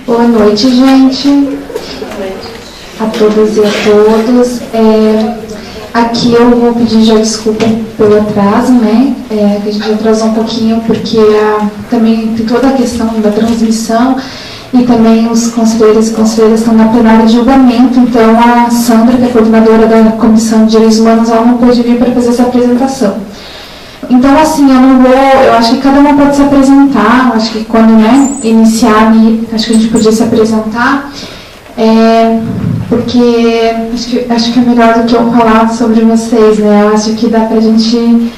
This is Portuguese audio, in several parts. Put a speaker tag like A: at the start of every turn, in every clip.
A: Boa noite, gente. A todas e a todos. Aqui eu vou pedir já desculpa pelo atraso, né? Que a gente atrasou um pouquinho porque também tem toda a questão da transmissão e também os conselheiros e conselheiras estão na plenária de julgamento, então a Sandra, que é coordenadora da Comissão de Direitos Humanos, ela não pôde vir para fazer essa apresentação. Então, assim, eu acho que cada uma pode se apresentar, acho que quando, né, iniciar ali, acho que a gente podia se apresentar, porque acho que é melhor do que eu falar sobre vocês, né, eu acho que dá pra gente,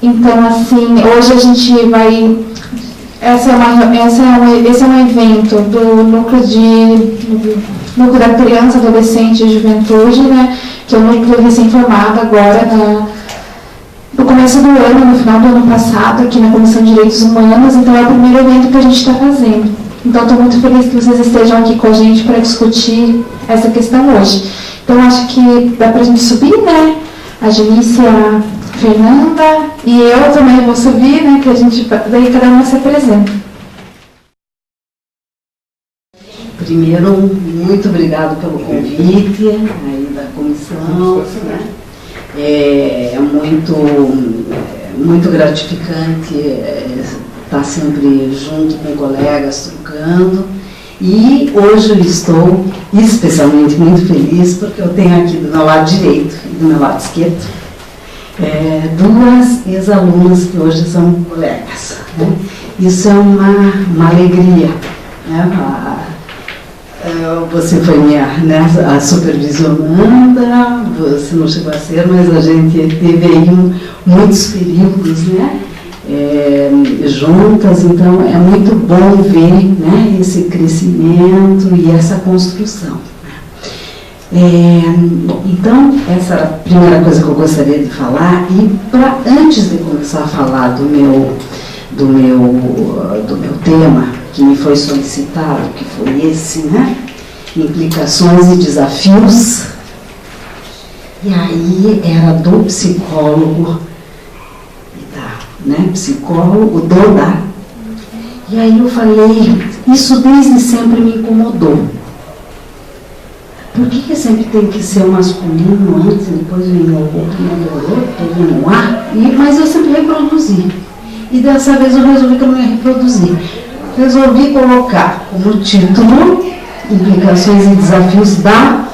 A: então, assim, hoje a gente vai, esse é um evento do núcleo da criança, adolescente e juventude, né, que é o núcleo recém-formado agora no começo do ano, no final do ano passado, aqui na Comissão de Direitos Humanos, então é o primeiro evento que a gente está fazendo. Então, estou muito feliz que vocês estejam aqui com a gente para discutir essa questão hoje. Então, acho que dá para a gente subir, né? A Janice, a Fernanda e eu também vou subir, né? Que a gente, daí cada uma se apresenta.
B: Primeiro, muito obrigado pelo convite aí da comissão, né? É muito gratificante estar sempre junto com colegas, trocando. E hoje eu estou especialmente muito feliz porque eu tenho aqui do meu lado direito e do meu lado esquerdo duas ex-alunas que hoje são colegas, né? Isso é uma alegria, né? Você foi minha, né, a supervisionanda, você não chegou a ser, mas a gente teve aí muitos períodos, né, juntas, então é muito bom ver, né, esse crescimento e essa construção. Bom, então, essa era a primeira coisa que eu gostaria de falar, e antes de começar a falar do meu tema, que me foi solicitado, que foi esse, né? Implicações e desafios. E aí era do psicólogo, né? Psicólogo Dodá. E aí eu falei, isso desde sempre me incomodou. Por que sempre tem que ser o masculino antes, depois vem o outro, melhorou, teve no ar? Mas eu sempre reproduzi. E dessa vez eu resolvi que eu não ia reproduzir. Resolvi colocar como título Implicações e Desafios da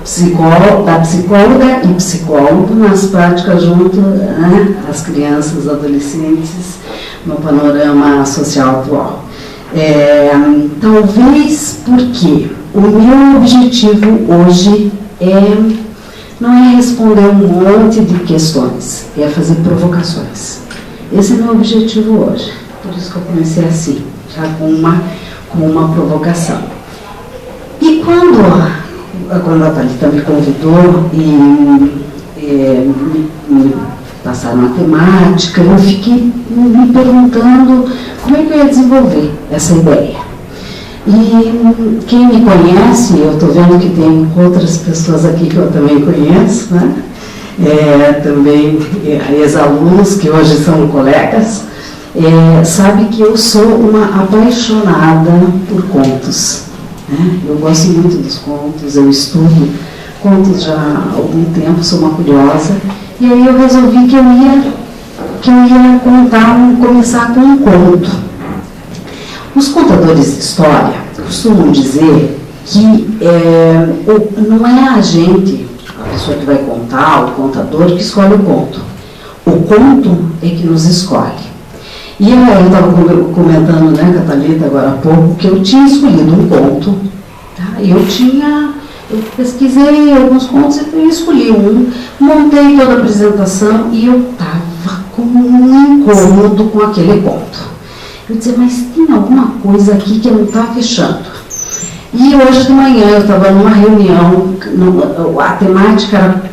B: psicóloga e psicólogo nas práticas junto, né, às crianças, adolescentes no panorama social atual. Talvez porque o meu objetivo hoje não é responder um monte de questões, é fazer provocações. Esse é o meu objetivo hoje, por isso que eu comecei assim, já com uma provocação. E quando a Thalita me convidou e me passaram a temática, eu fiquei me perguntando como é que eu ia desenvolver essa ideia. E quem me conhece, eu estou vendo que tem outras pessoas aqui que eu também conheço, né? Também ex-alunos que hoje são colegas, sabe que eu sou uma apaixonada por contos, né? Eu gosto muito dos contos, eu estudo contos já há algum tempo, sou uma curiosa, e aí eu resolvi que eu ia começar com um conto. Os contadores de história costumam dizer que não é a gente, a pessoa que vai contar, o contador, que escolhe o conto. O conto é que nos escolhe. E eu estava comentando, né, com a Thalita agora há pouco, que eu tinha escolhido um conto, tá? Eu pesquisei alguns contos e escolhi um, montei toda a apresentação e eu estava com um incômodo com aquele conto. Eu dizia, mas tem alguma coisa aqui que não está fechando. E hoje de manhã eu estava numa reunião, a temática era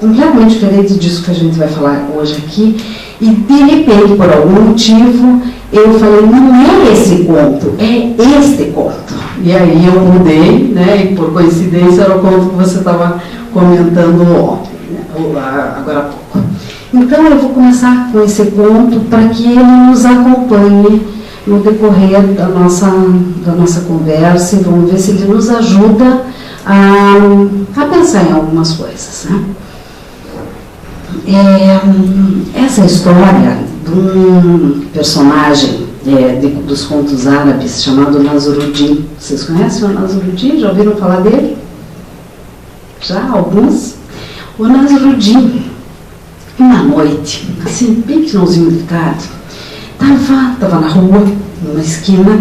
B: completamente diferente disso que a gente vai falar hoje aqui, e de repente, por algum motivo, eu falei, não é esse conto, é este conto. E aí eu mudei, né, e por coincidência era o conto que você estava comentando ontem, né, agora há pouco. Então eu vou começar com esse conto para que ele nos acompanhe no decorrer da nossa conversa, e vamos ver se ele nos ajuda a pensar em algumas coisas, né? Essa história de um personagem dos contos árabes chamado Nasruddin. Vocês conhecem o Nasruddin? Já ouviram falar dele? Já? Alguns? O Nasruddin, uma noite, assim, bem finalzinho de tarde, estava na rua, numa esquina,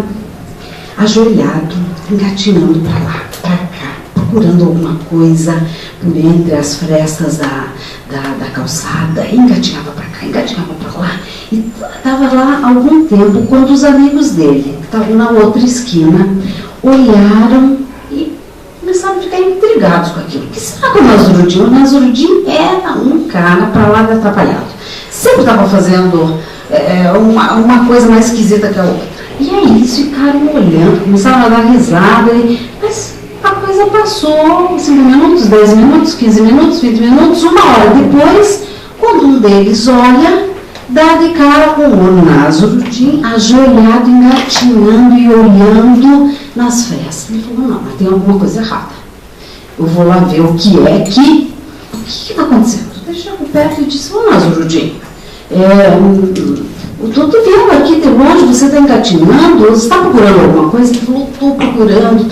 B: ajoelhado, engatinhando para lá, para cá, procurando alguma coisa por entre as frestas da calçada, engatinhava para cá, engatinhava para lá, e estava lá há algum tempo, quando os amigos dele, que estavam na outra esquina, olharam e começaram a ficar intrigados com aquilo. O que será que o Nasruddin? O Nasruddin era um cara para lá de atrapalhado. Sempre estava fazendo uma coisa mais esquisita que a outra. E aí eles ficaram olhando, começaram a dar risada, mas a coisa passou 5 minutos, 10 minutos, 15 minutos, 20 minutos, 1 hora depois, quando um deles olha, dá de cara com o Nasruddin ajoelhado, engatinhando e olhando nas frestas. Ele falou, não, mas tem alguma coisa errada. Eu vou lá ver o que está acontecendo. Ele chegou perto e disse, ô Nasruddin, eu estou te vendo aqui de longe, você está engatinhando, você está procurando alguma coisa? Ele falou, estou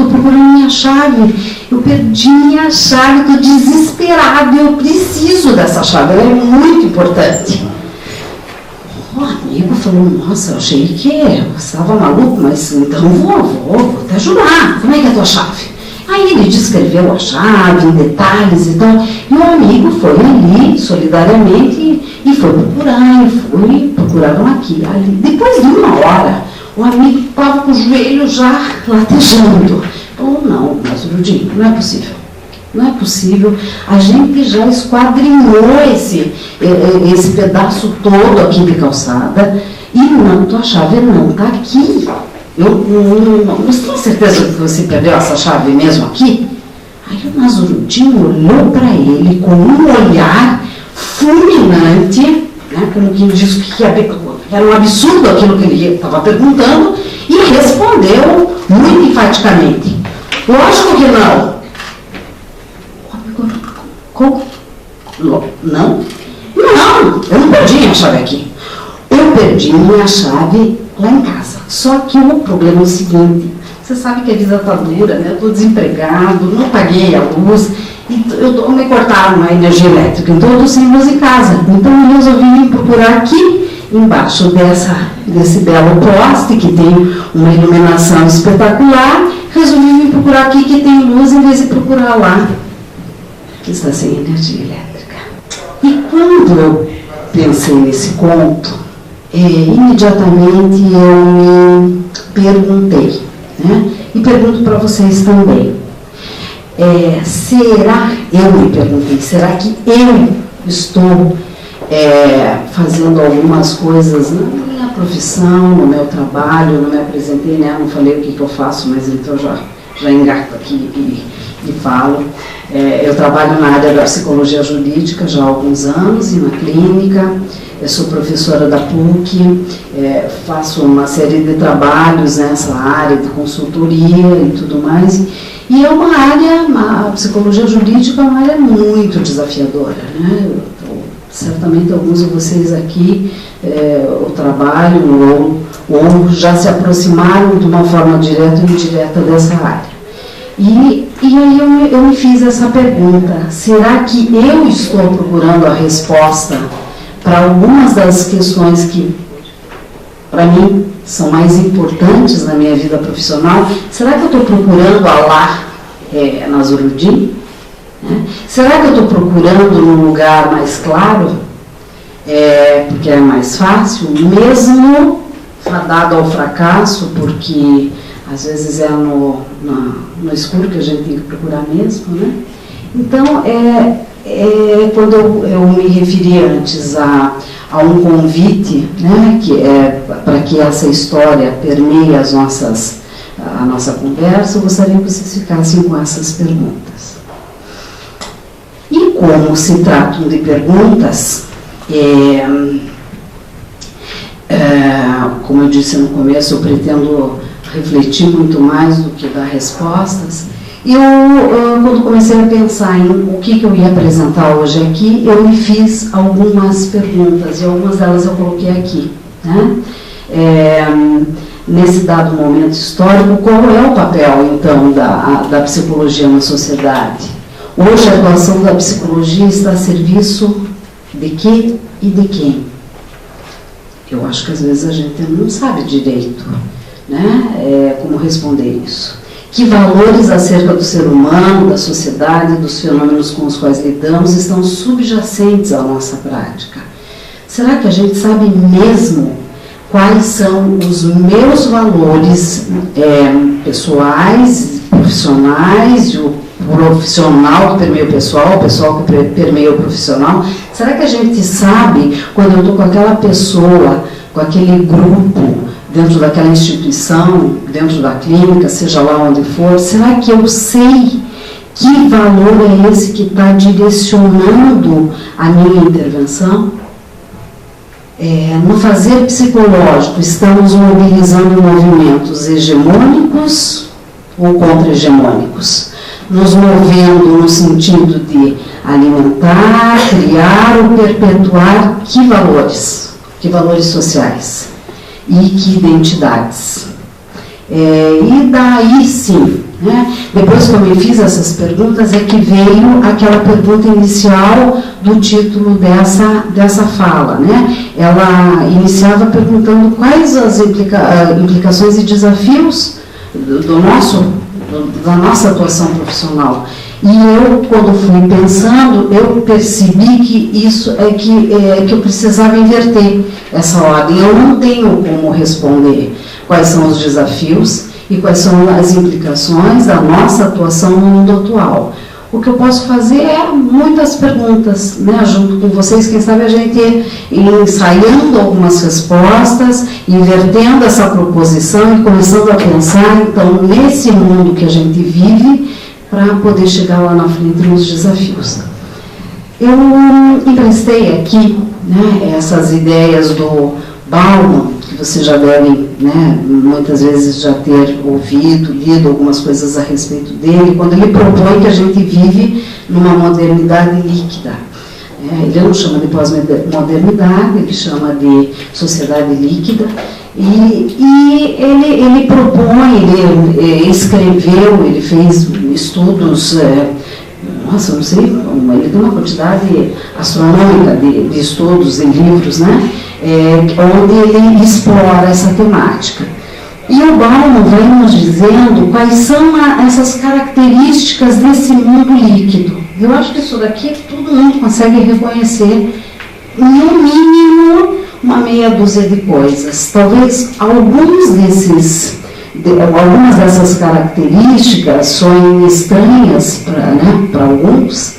B: procurando minha chave. Eu perdi minha chave, estou desesperado, eu preciso dessa chave, ela é muito importante. O amigo falou, nossa, eu achei que você estava maluco, mas então vou te ajudar. Como é que é a tua chave? Aí ele descreveu a chave, em detalhes e tal, e o amigo foi ali, solidariamente, e foi procuraram aqui, ali. Depois de 1 hora, o amigo estava com o joelho já latejando. Falou, não, Nasruddin, não é possível. Não é possível, a gente já esquadrinhou esse pedaço todo aqui de calçada e não, tua chave não está aqui. Você tem certeza que você perdeu essa chave mesmo aqui? Aí o Nasruddin olhou para ele com um olhar fulminante, né, como quem diz que era um absurdo aquilo que ele estava perguntando, e respondeu muito enfaticamente, lógico que não. Como? Não? Não, eu não perdi minha chave aqui. Eu perdi minha chave lá em casa. Só que o problema é o seguinte, você sabe que a vida está dura, né? Eu estou desempregado, não paguei a luz, me cortaram a energia elétrica, então eu estou sem luz em casa. Então eu resolvi me procurar aqui, embaixo desse belo poste, que tem uma iluminação espetacular, resolvi me procurar aqui que tem luz, em vez de procurar lá que está sem energia elétrica. E quando eu pensei nesse conto, imediatamente eu me perguntei, né? E pergunto para vocês também, eu me perguntei, será que eu estou fazendo algumas coisas na minha profissão, no meu trabalho? Não me apresentei, né? Não falei o que eu faço, mas então já engato aqui e falo. Eu trabalho na área da psicologia jurídica já há alguns anos, e na clínica. Eu sou professora da PUC, faço uma série de trabalhos nessa área de consultoria e tudo mais. E é uma área, a psicologia jurídica é uma área muito desafiadora, né? Certamente alguns de vocês aqui trabalham ou já se aproximaram de uma forma direta ou indireta dessa área. E aí eu me fiz essa pergunta, será que eu estou procurando a resposta para algumas das questões que, para mim, são mais importantes na minha vida profissional? Será que eu estou procurando Alá Nasruddin? Será que eu estou procurando num lugar mais claro? Porque é mais fácil, mesmo fadado ao fracasso, porque às vezes é no escuro que a gente tem que procurar mesmo, né? Então, quando eu me referi antes a um convite, né, que para que essa história permeie a nossa conversa, eu gostaria que vocês ficassem com essas perguntas. E como se tratam de perguntas, Como eu disse no começo, eu pretendo refletir muito mais do que dar respostas. Eu, quando comecei a pensar em o que eu ia apresentar hoje aqui, eu me fiz algumas perguntas, e algumas delas eu coloquei aqui, né? Nesse dado momento histórico, qual é o papel, então, da psicologia na sociedade? Hoje, a atuação da psicologia está a serviço de quê e de quem? Eu acho que às vezes a gente não sabe direito, né, como responder isso. Que valores acerca do ser humano, da sociedade, dos fenômenos com os quais lidamos estão subjacentes à nossa prática? Será que a gente sabe mesmo quais são os meus valores pessoais, profissionais, e o profissional que permeia o pessoal que permeia o profissional? Será que a gente sabe, quando eu estou com aquela pessoa, com aquele grupo, dentro daquela instituição, dentro da clínica, seja lá onde for, será que eu sei que valor é esse que está direcionando a minha intervenção? No fazer psicológico, estamos mobilizando movimentos hegemônicos ou contra-hegemônicos? Nos movendo no sentido de alimentar, criar ou perpetuar que valores sociais e que identidades. E daí sim, né, depois que eu me fiz essas perguntas, é que veio aquela pergunta inicial do título dessa fala, né? Ela iniciava perguntando quais as implicações e desafios da nossa atuação profissional. E eu, quando fui pensando, eu percebi que isso que eu precisava inverter essa ordem. Eu não tenho como responder quais são os desafios e quais são as implicações da nossa atuação no mundo atual. O que eu posso fazer é muitas perguntas, né? Junto com vocês, quem sabe a gente ir ensaiando algumas respostas, invertendo essa proposição e começando a pensar, então, nesse mundo que a gente vive, para poder chegar lá na frente nos desafios. Eu emprestei aqui, né, essas ideias do Bauman, que vocês já devem, né, muitas vezes já ter ouvido, lido algumas coisas a respeito dele, quando ele propõe que a gente vive numa modernidade líquida. Ele não chama de pós-modernidade, ele chama de sociedade líquida. E ele propõe, ele escreveu, ele fez estudos, nossa, não sei, ele tem uma quantidade astronômica de estudos em livros, né, onde ele explora essa temática. E o Bauman vai nos dizendo quais são essas características desse mundo líquido. Eu acho que isso daqui todo mundo consegue reconhecer, no mínimo, uma meia dúzia de coisas. Talvez algumas dessas características soem estranhas para alguns,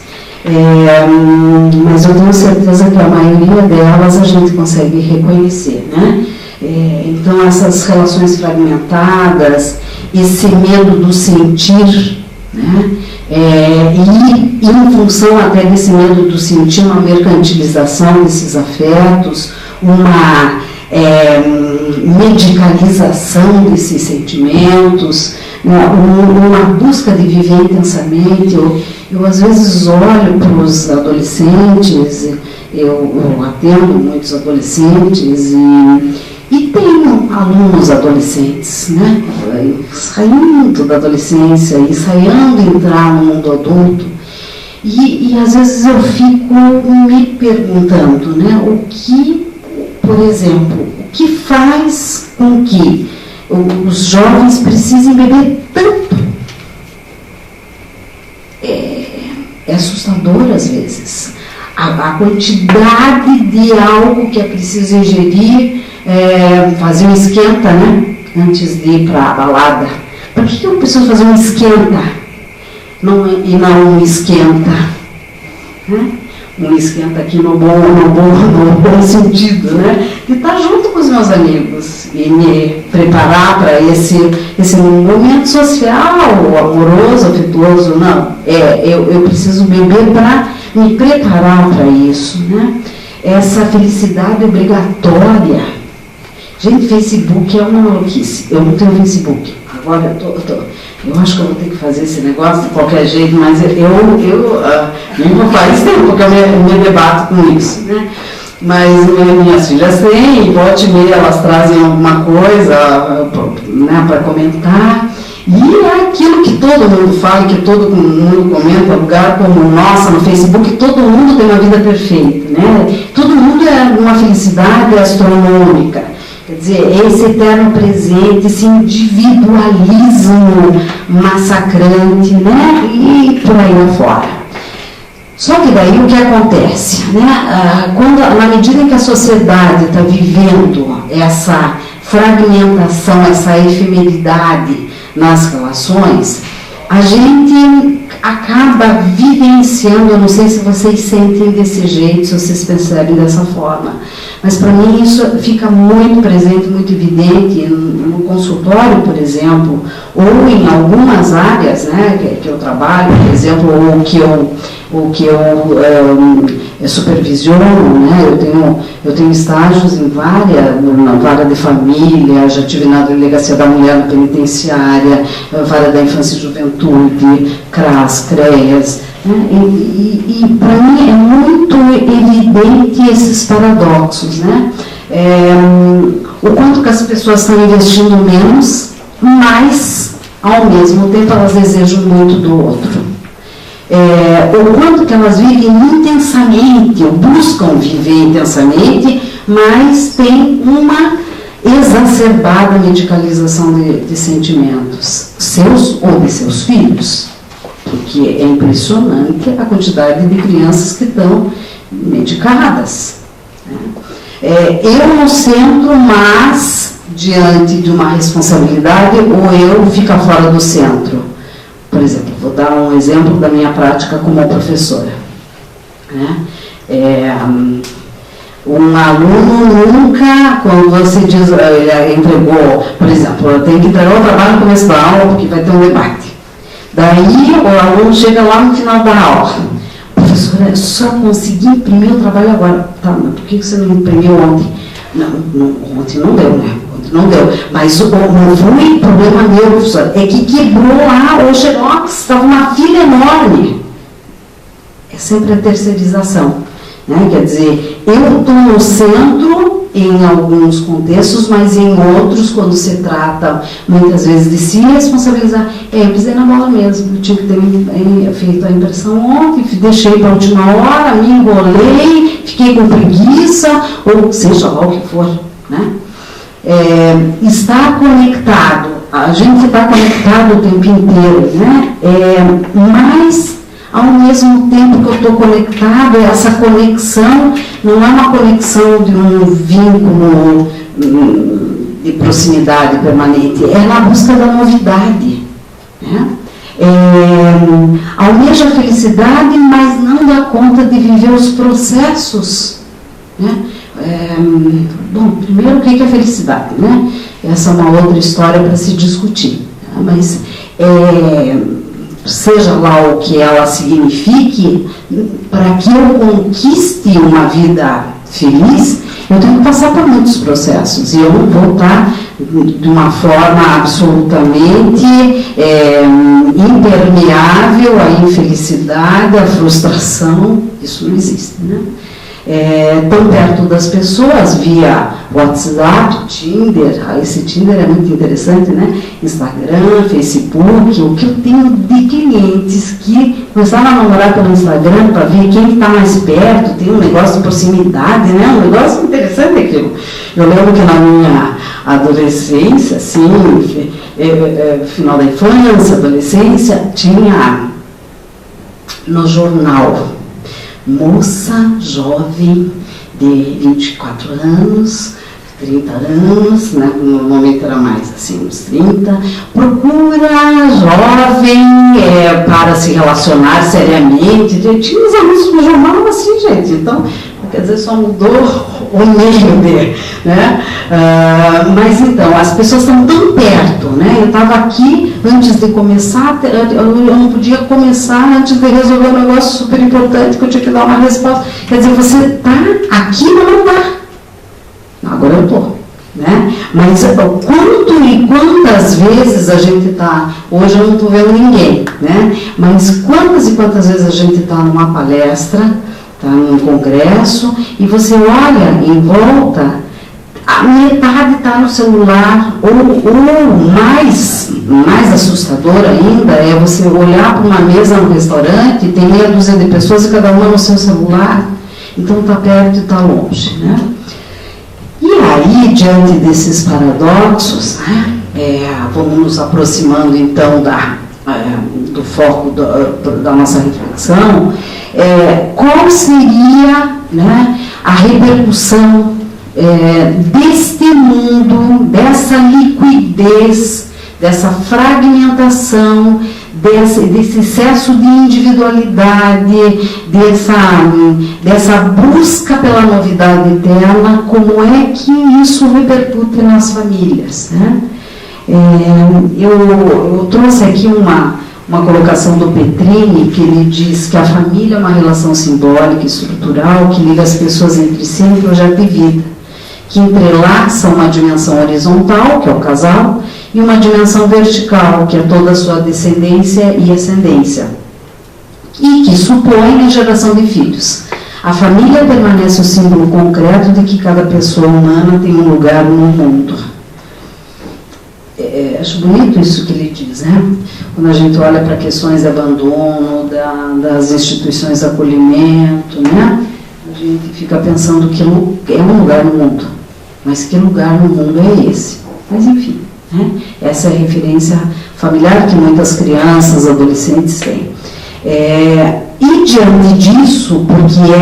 B: mas eu tenho certeza que a maioria delas a gente consegue reconhecer, né? Então, essas relações fragmentadas, esse medo do sentir, né? E em função até desse medo do sentir, uma mercantilização desses afetos, uma medicalização desses sentimentos, uma busca de viver intensamente. Eu às vezes olho para os adolescentes, eu atendo muitos adolescentes e tenho alunos adolescentes, né, saindo da adolescência, ensaiando entrar no mundo adulto, e às vezes eu fico me perguntando, né, por exemplo, o que faz com que os jovens precisem beber tanto? É assustador às vezes. A quantidade de algo que é preciso ingerir, fazer um esquenta, né? Antes de ir para a balada. Por que eu preciso fazer um esquenta? E não um esquenta? Né? Um esquenta aqui no bom sentido, né? De estar junto com os meus amigos e me preparar para esse momento social, amoroso, afetuoso. Não, eu preciso beber para me preparar para isso, né? Essa felicidade obrigatória, Gente, Facebook é uma maluquice. Eu não tenho Facebook. Agora eu acho que eu vou ter que fazer esse negócio de qualquer jeito, mas eu nem vou fazer isso tempo, porque eu me debato com isso, né? Mas minhas filhas têm, volte e meia elas trazem alguma coisa, né, para comentar. E é aquilo que todo mundo fala, que todo mundo comenta, lugar como nossa, no Facebook, todo mundo tem uma vida perfeita, né? Todo mundo é uma felicidade astronômica. Quer dizer, esse eterno presente, esse individualismo massacrante, né? E por aí afora. Só que daí o que acontece, né? Na medida em que a sociedade está vivendo essa fragmentação, essa efemeridade nas relações, a gente acaba vivenciando, eu não sei se vocês sentem desse jeito, se vocês percebem dessa forma, mas para mim isso fica muito presente, muito evidente no consultório, por exemplo, ou em algumas áreas, né, que eu trabalho, por exemplo, ou que eu supervisiono, né? Eu tenho estágios em na vara de família, já tive na delegacia da mulher na penitenciária, vara da infância e juventude, CRAS, CREAS, né? E para mim é muito evidente esses paradoxos, né? O quanto que as pessoas estão investindo menos, mas ao mesmo tempo elas desejam muito do outro. O quanto que elas vivem intensamente, ou buscam viver intensamente, mas tem uma exacerbada medicalização de sentimentos, seus ou de seus filhos, porque é impressionante a quantidade de crianças que estão medicadas. Eu no centro, mas diante de uma responsabilidade, ou eu fico fora do centro. Por exemplo, vou dar um exemplo da minha prática como professora. Né? Um aluno nunca, quando você diz, ele entregou, por exemplo, eu tenho que entregar o trabalho no começo da aula porque vai ter um debate. Daí o aluno chega lá no final da aula. Professora, eu só consegui imprimir o trabalho agora. Tá, mas por que você não imprimiu ontem? Não, ontem não deu, né? Não deu, mas não foi problema meu, professor, é que quebrou lá o xerox, estava uma fila enorme. É sempre a terceirização, né? Quer dizer, eu estou no centro em alguns contextos, mas em outros, quando se trata muitas vezes de se responsabilizar, eu pisei na bola mesmo, eu tinha que ter feito a impressão ontem, deixei para a última hora, me enrolei, fiquei com preguiça, ou seja lá o que for, né? Está conectado, a gente está conectado o tempo inteiro, né? Mas, ao mesmo tempo que eu estou conectado, essa conexão não é uma conexão de um vínculo de proximidade permanente, é na busca da novidade, né? Almeja a felicidade, mas não dá conta de viver os processos, né? Bom, primeiro, o que é felicidade, né? Essa é uma outra história para se discutir, né? Mas seja lá o que ela signifique, para que eu conquiste uma vida feliz, eu tenho que passar por muitos processos, e eu não vou estar de uma forma absolutamente impermeável à infelicidade, à frustração. Isso não existe, né? Tão perto das pessoas, via WhatsApp, Tinder. Esse Tinder é muito interessante, né? Instagram, Facebook. O que eu tenho de clientes que começaram a namorar pelo Instagram para ver quem está mais perto, tem um negócio de proximidade, né? Um negócio interessante aquilo. Eu lembro que na minha adolescência, assim, final da infância, adolescência, tinha no jornal moça jovem de 24 anos, 30 anos, né? No momento era mais assim, uns 30, procura jovem para se relacionar seriamente. Tinha uns anúncios no jornal assim, gente, então, quer dizer, só mudou o meio dele, né? Mas então, as pessoas estão tão perto, né? Eu estava aqui, antes de começar, eu não podia começar antes de resolver um negócio super importante que eu tinha que dar uma resposta. Quer dizer, você está aqui, mas não está. Agora eu estou, né? Mas quanto e quantas vezes a gente está, hoje eu não estou vendo ninguém, né? Mas quantas e quantas vezes a gente está numa palestra, está num congresso, e você olha em volta, a metade está no celular, ou mais assustador ainda é você olhar para uma mesa no restaurante, tem meia dúzia de pessoas e cada uma no seu celular, então está perto e está longe, né? E aí, diante desses paradoxos, né, vamos nos aproximando então do foco da nossa reflexão, qual seria, né, a repercussão deste mundo, dessa liquidez, dessa fragmentação, desse excesso de individualidade, dessa busca pela novidade eterna, como é que isso repercute nas famílias, né? Eu trouxe aqui uma colocação do Petrini, que ele diz que a família é uma relação simbólica e estrutural que liga as pessoas entre si em projeto de vida, que entrelaça uma dimensão horizontal, que é o casal, e uma dimensão vertical, que é toda a sua descendência e ascendência, e que supõe a geração de filhos. A família permanece o símbolo concreto de que cada pessoa humana tem um lugar no mundo. Acho bonito isso que ele diz, né? Quando a gente olha para questões de abandono, das instituições de acolhimento, né? A gente fica pensando que é um lugar no mundo, mas que lugar no mundo é esse? Mas enfim, né? Essa é a referência familiar que muitas crianças, adolescentes têm. E diante disso, porque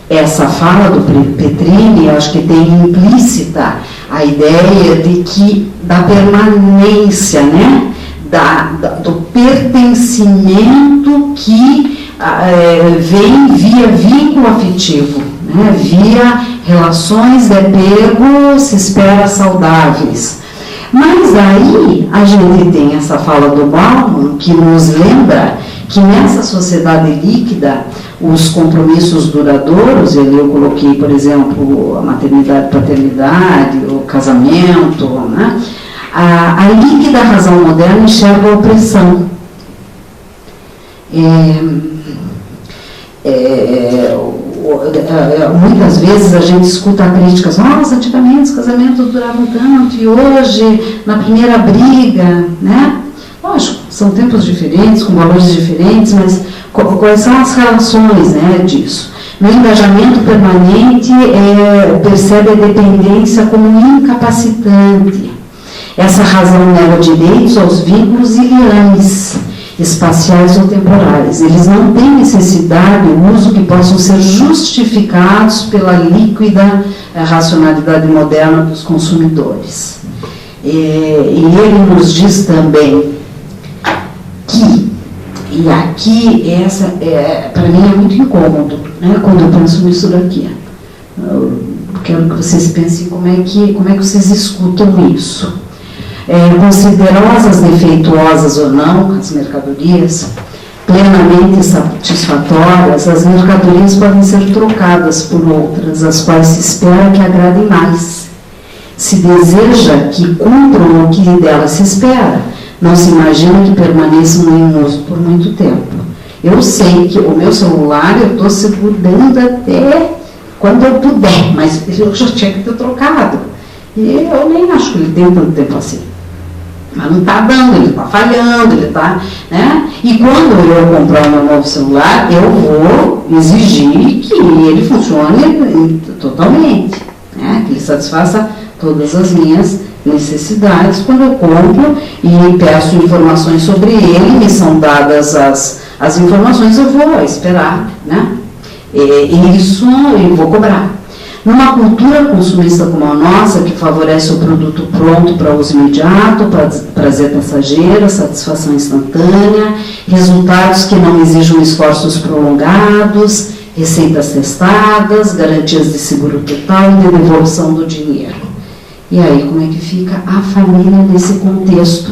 B: essa fala do Petrini, acho que tem implícita a ideia de que da permanência, né? Do pertencimento que vem via vínculo afetivo, né? Via relações de apego, se espera saudáveis. Mas aí a gente tem essa fala do Bauman que nos lembra que nessa sociedade líquida, os compromissos duradouros, ali eu coloquei, por exemplo, a maternidade, paternidade, o casamento, né? A líquida razão moderna enxerga a opressão. Muitas vezes a gente escuta críticas, nossa, antigamente os casamentos duravam tanto, e hoje, na primeira briga, né? Lógico, são tempos diferentes, com valores diferentes, mas quais são as relações, né, disso? No engajamento permanente, percebe a dependência como incapacitante. Essa razão nega direitos aos vínculos ilianes, espaciais ou temporais. Eles não têm necessidade ou uso que possam ser justificados pela líquida racionalidade moderna dos consumidores. E ele nos diz também que, e aqui essa para mim é muito incômodo, né, quando eu penso nisso daqui. Eu quero que vocês pensem como é que vocês escutam isso. Considerosas, defeituosas ou não, as mercadorias, plenamente satisfatórias, as mercadorias podem ser trocadas por outras, as quais se espera que agradem mais. Se deseja que cumpram o que dela se espera, não se imagina que permaneçam em uso por muito tempo. Eu sei que o meu celular eu estou segurando até quando eu puder, mas eu já tinha que ter trocado. E eu nem acho que ele tem tanto tempo assim. Mas não está dando, ele está falhando, ele está, né? E quando eu comprar o meu novo celular, eu vou exigir que ele funcione totalmente, né? Que ele satisfaça todas as minhas necessidades quando eu compro e peço informações sobre ele, me são dadas as informações, eu vou esperar, né? E isso eu vou cobrar. Numa cultura consumista como a nossa, que favorece o produto pronto para uso imediato, prazer passageiro, satisfação instantânea, resultados que não exijam esforços prolongados, receitas testadas, garantias de seguro total e de devolução do dinheiro. E aí, como é que fica a família nesse contexto?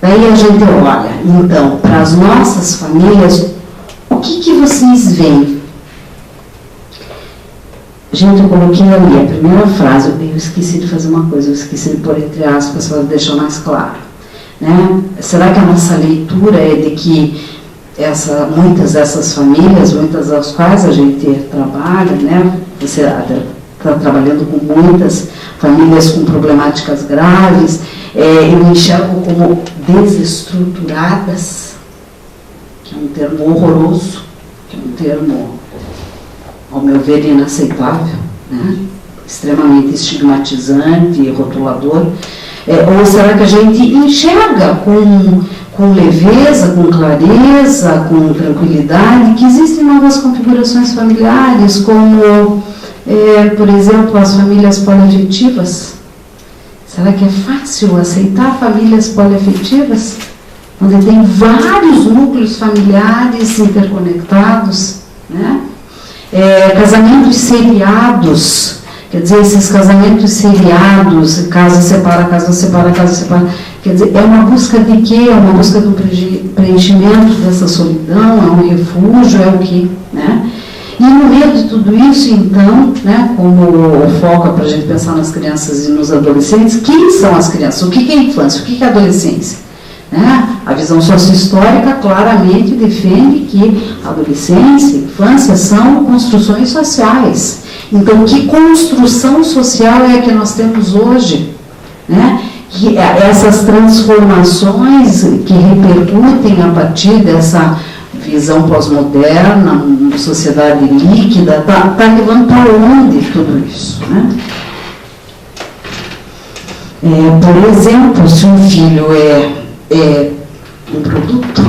B: Daí a gente olha, então, para as nossas famílias, o que vocês veem? Gente, eu coloquei ali a primeira frase, eu esqueci de fazer uma coisa, eu esqueci de pôr entre aspas para deixar mais claro. Né? Será que a nossa leitura é de que muitas dessas famílias, muitas das quais a gente trabalha, né? Você está trabalhando com muitas famílias com problemáticas graves, eu enxergo como desestruturadas, que é um termo horroroso, que é um termo, ao meu ver, inaceitável, né? Extremamente estigmatizante e rotulador. Ou será que a gente enxerga com leveza, com clareza, com tranquilidade, que existem novas configurações familiares, como, por exemplo, as famílias poliafetivas? Será que é fácil aceitar famílias poliafetivas, onde tem vários núcleos familiares interconectados, né? Casamentos seriados, quer dizer, esses casamentos seriados, casa separa, casa separa, casa separa, quer dizer, é uma busca de quê? É uma busca do preenchimento dessa solidão, é um refúgio, é o quê? Né? E no meio de tudo isso, então, né, como foca para a gente pensar nas crianças e nos adolescentes, quem são as crianças? O que é infância? O que é adolescência? Né? A visão sociohistórica claramente defende que adolescência e infância são construções sociais. Então, que construção social é a que nós temos hoje? Né? Que essas transformações que repercutem a partir dessa visão pós-moderna, uma sociedade líquida, está levando para onde tudo isso? Né? Por exemplo, se um filho é um produto,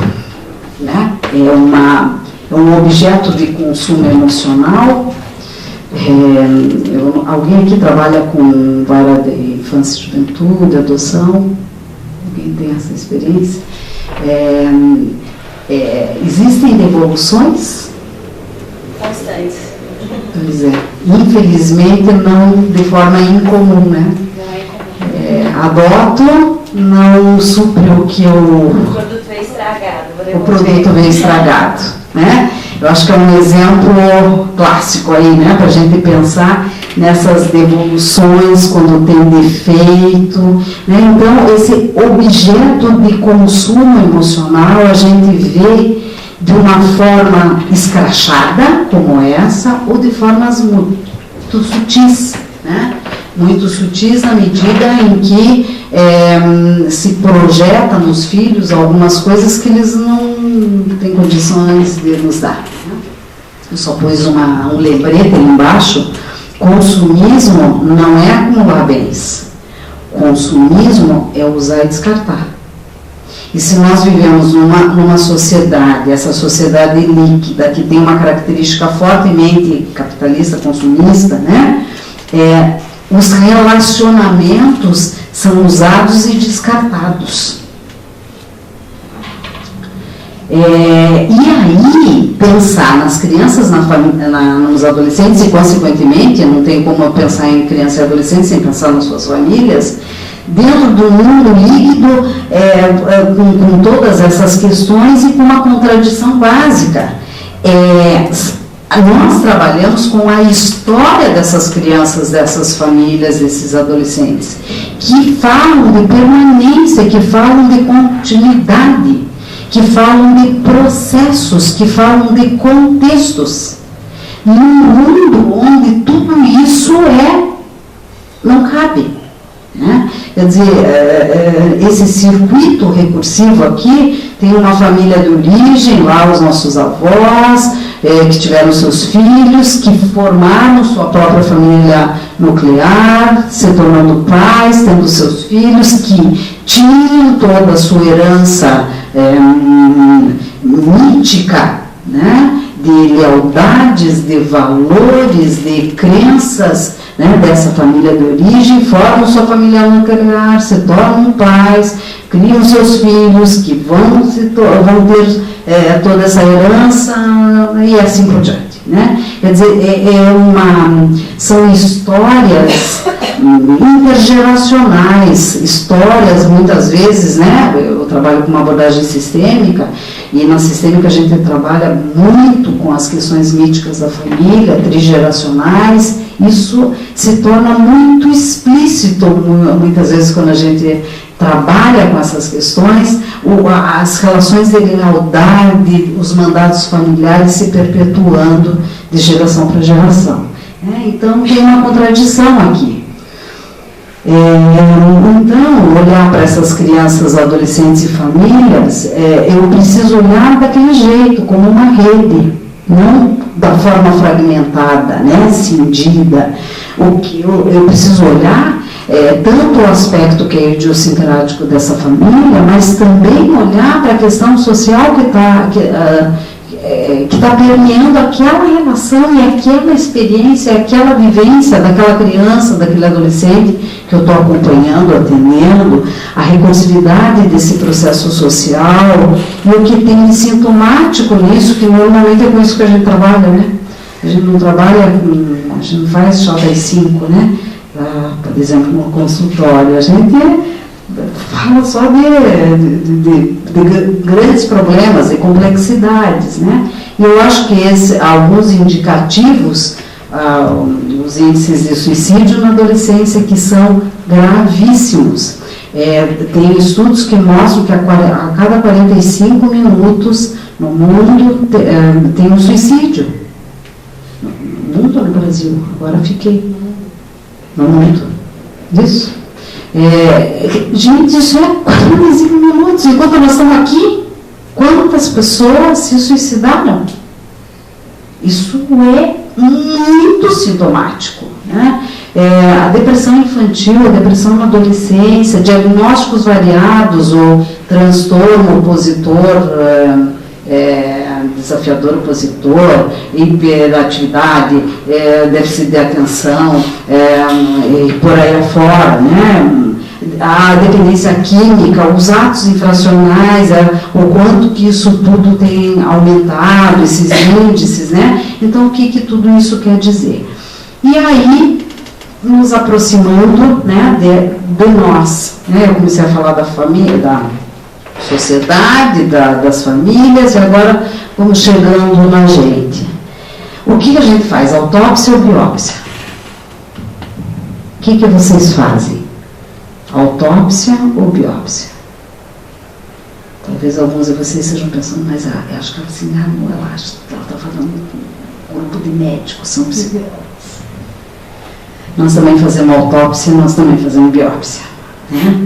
B: né? É um objeto de consumo emocional. Alguém aqui trabalha com vara de infância e juventude, adoção? Alguém tem essa experiência? Existem devoluções?
C: Constantes.
B: Pois é. Infelizmente, não de forma incomum, né? Adoto, não supre o que
C: O produto veio estragado.
B: o produto veio estragado, né? Eu acho que é um exemplo clássico aí, né? Para a gente pensar nessas devoluções quando tem defeito, né? Então, esse objeto de consumo emocional a gente vê de uma forma escrachada, como essa, ou de formas muito sutis, né? Muito sutis na medida em que se projeta nos filhos algumas coisas que eles não têm condições de nos dar. Né? Eu só pus um lembrete ali embaixo. Consumismo não é acumular bens. Consumismo é usar e descartar. E se nós vivemos numa sociedade, essa sociedade líquida, que tem uma característica fortemente capitalista, consumista, né? Os relacionamentos são usados e descartados. E aí, pensar nas crianças, nos adolescentes, e consequentemente, não tem como pensar em criança e adolescente sem pensar nas suas famílias, dentro do mundo líquido, com todas essas questões e com uma contradição básica. Nós trabalhamos com a história dessas crianças, dessas famílias, desses adolescentes, que falam de permanência, que falam de continuidade, que falam de processos, que falam de contextos. Num mundo onde tudo isso não cabe. Né? Quer dizer, esse circuito recursivo aqui tem uma família de origem, lá os nossos avós, que tiveram seus filhos, que formaram sua própria família nuclear, se tornando pais, tendo seus filhos, que tinham toda a sua herança mítica, né? De lealdades, de valores, de crenças, né, dessa família de origem, formam sua família nuclear, se tornam pais, criam seus filhos, que vão ter toda essa herança e assim por diante, né? Quer dizer, são histórias intergeracionais, histórias muitas vezes, né? Eu trabalho com uma abordagem sistêmica, e na sistêmica a gente trabalha muito com as questões míticas da família, trigeracionais. Isso se torna muito explícito muitas vezes quando a gente trabalha com essas questões, as relações de lealdade, os mandatos familiares se perpetuando de geração para geração. Então tem uma contradição aqui. Então, olhar para essas crianças, adolescentes e famílias, eu preciso olhar daquele jeito, como uma rede, não da forma fragmentada, né, cindida. O que eu preciso olhar tanto o aspecto que é idiosincrático dessa família, mas também olhar para a questão social que está permeando aquela relação e aquela experiência, aquela vivência daquela criança, daquele adolescente que eu estou acompanhando, atendendo, a recursividade desse processo social e o que tem de sintomático nisso, que normalmente é com isso que a gente trabalha, né? A gente não trabalha, a gente não faz só das 5, né? Por exemplo, no consultório, a gente fala só de grandes problemas e complexidades, né? E eu acho que alguns indicativos, os índices de suicídio na adolescência, que são gravíssimos. Tem estudos que mostram que a cada 45 minutos no mundo tem um suicídio. No mundo ou no Brasil? Agora fiquei. No mundo. Isso. Gente, isso é 45 minutos. Enquanto nós estamos aqui, quantas pessoas se suicidaram? Isso é muito sintomático, né? A depressão infantil, a depressão na adolescência, diagnósticos variados, ou transtorno opositor, desafiador opositor, hiperatividade, déficit de atenção, e por aí afora, né? A dependência química, os atos infracionais, o quanto que isso tudo tem aumentado, esses índices, né? Então, o que tudo isso quer dizer? E aí, nos aproximando, né, de nós, né? Eu comecei a falar da família, da sociedade, das famílias, e agora vamos chegando na gente. O que a gente faz? Autópsia ou biópsia? O que vocês fazem? Autópsia ou biópsia? Talvez alguns de vocês estejam pensando, mas eu acho que ela se enganou, ela acha que ela está falando com um grupo de médicos, são psicólogos. Nós também fazemos autópsia, nós também fazemos biópsia, né?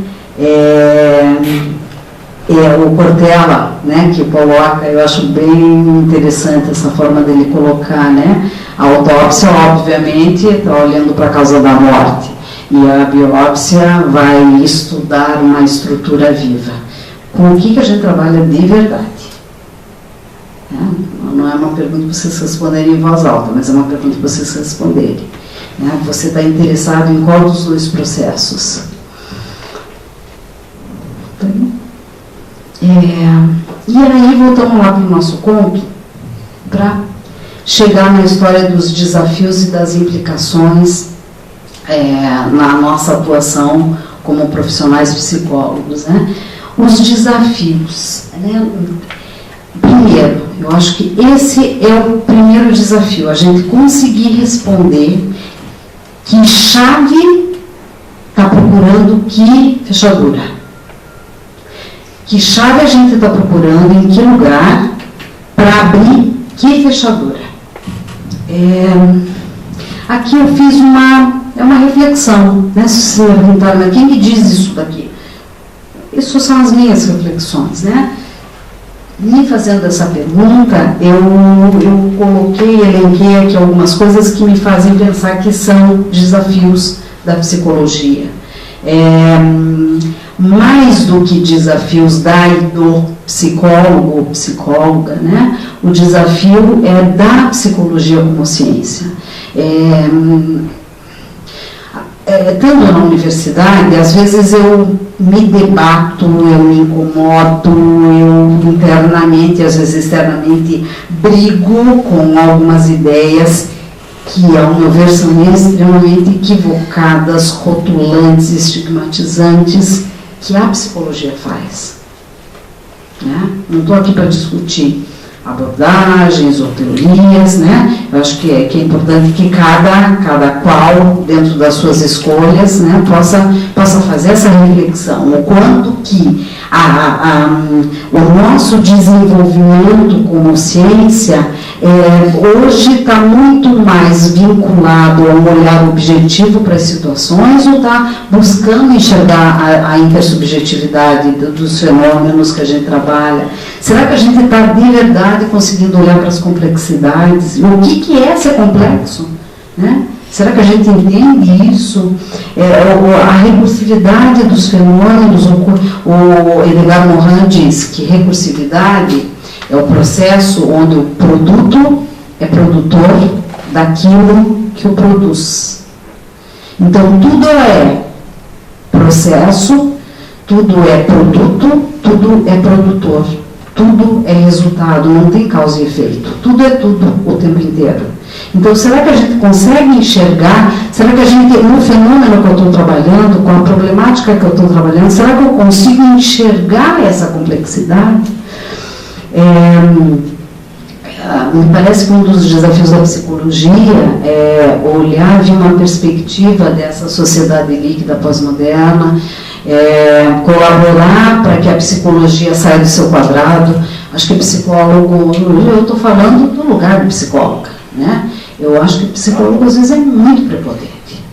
B: O Cortella, né, que coloca, eu acho bem interessante essa forma dele colocar, né? A autópsia, obviamente, está olhando para a causa da morte, e a biópsia vai estudar uma estrutura viva. Com o que a gente trabalha de verdade? Não é uma pergunta para vocês responderem em voz alta, mas é uma pergunta para vocês responderem. Você está interessado em qual dos dois processos? E aí voltamos lá para o nosso conto, para chegar na história dos desafios e das implicações na nossa atuação como profissionais psicólogos, né? Os desafios, né? Primeiro, eu acho que esse é o primeiro desafio, a gente conseguir responder que chave está procurando que fechadura. Que chave a gente está procurando, em que lugar, para abrir que fechadura. Aqui eu fiz uma reflexão, né? Se você perguntar, mas quem me diz isso daqui? Isso são as minhas reflexões, né? Me fazendo essa pergunta, eu coloquei, elenquei aqui algumas coisas que me fazem pensar que são desafios da psicologia. Mais do que desafios do psicólogo ou psicóloga, né? O desafio é da psicologia como ciência. estando na universidade, às vezes eu me debato, eu me incomodo, eu internamente, às vezes externamente, brigo com algumas ideias que, ao meu ver, são extremamente equivocadas, rotulantes, estigmatizantes, que a psicologia faz. Né? Não estou aqui para discutir abordagens ou teorias, né? Eu acho que é importante que cada qual, dentro das suas escolhas, né, possa fazer essa reflexão, o quanto que o nosso desenvolvimento como ciência hoje está muito mais vinculado a um olhar objetivo para as situações, ou está buscando enxergar a intersubjetividade dos fenômenos que a gente trabalha? Será que a gente está de verdade conseguindo olhar para as complexidades? O que é ser complexo? Né? Será que a gente entende isso? A recursividade dos fenômenos, o Edgar Morin diz que recursividade é o processo onde o produto é produtor daquilo que o produz. Então, tudo é processo, tudo é produto, tudo é produtor. Tudo é resultado, não tem causa e efeito. Tudo é tudo o tempo inteiro. Então, será que a gente consegue enxergar? Será que a gente, no fenômeno que eu estou trabalhando, com a problemática que eu estou trabalhando, será que eu consigo enxergar essa complexidade? Me parece que um dos desafios da psicologia é olhar de uma perspectiva dessa sociedade líquida pós-moderna, colaborar para que a psicologia saia do seu quadrado. Acho que psicólogo, eu estou falando do lugar de psicóloga, né? Eu acho que o psicólogo às vezes é muito prepotente.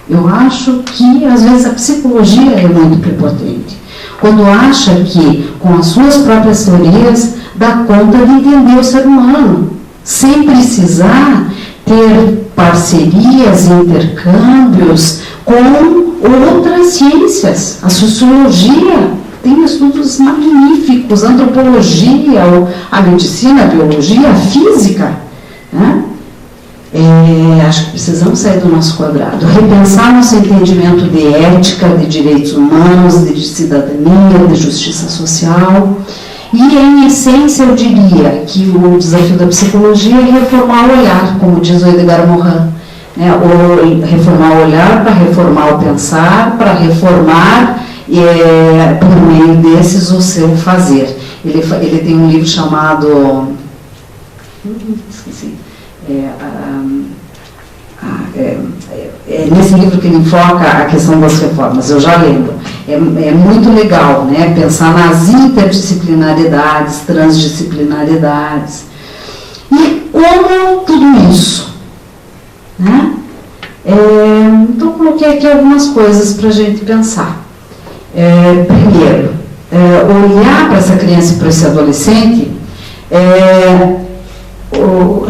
B: Eu acho que às vezes a psicologia é muito prepotente. Quando acha que com as suas próprias teorias dá conta de entender o ser humano, sem precisar ter parcerias e intercâmbios com outras ciências. A sociologia tem estudos magníficos, a antropologia, a medicina, a biologia, a física. Né? Acho que precisamos sair do nosso quadrado, repensar nosso entendimento de ética, de direitos humanos, de cidadania, de justiça social. E, em essência, eu diria que o desafio da psicologia é reformar o olhar, como diz o Edgar Morin. Reformar o olhar para reformar o pensar, para reformar, por meio desses, o seu fazer. Ele tem um livro chamado... esqueci. Nesse livro que ele enfoca a questão das reformas, eu já lembro. É muito legal, né, pensar nas interdisciplinaridades, transdisciplinaridades. E como tudo isso? Né? Então, coloquei aqui algumas coisas para a gente pensar. Primeiro, olhar para essa criança e para esse adolescente,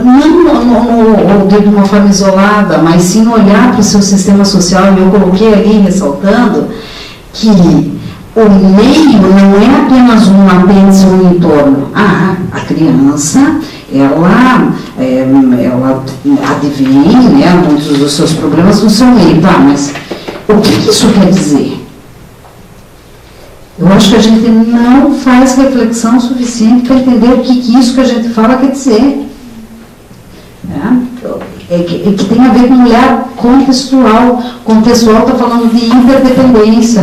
B: não de uma forma isolada, mas sim olhar para o seu sistema social. E eu coloquei ali, ressaltando, que o meio não é apenas um apêndice ou um entorno. A criança, ela advém, né, muitos dos seus problemas no seu meio. Tá, mas o que isso quer dizer? Eu acho que a gente não faz reflexão suficiente para entender o que isso que a gente fala quer dizer. Que tem a ver com um olhar contextual. Contextual está falando de interdependência.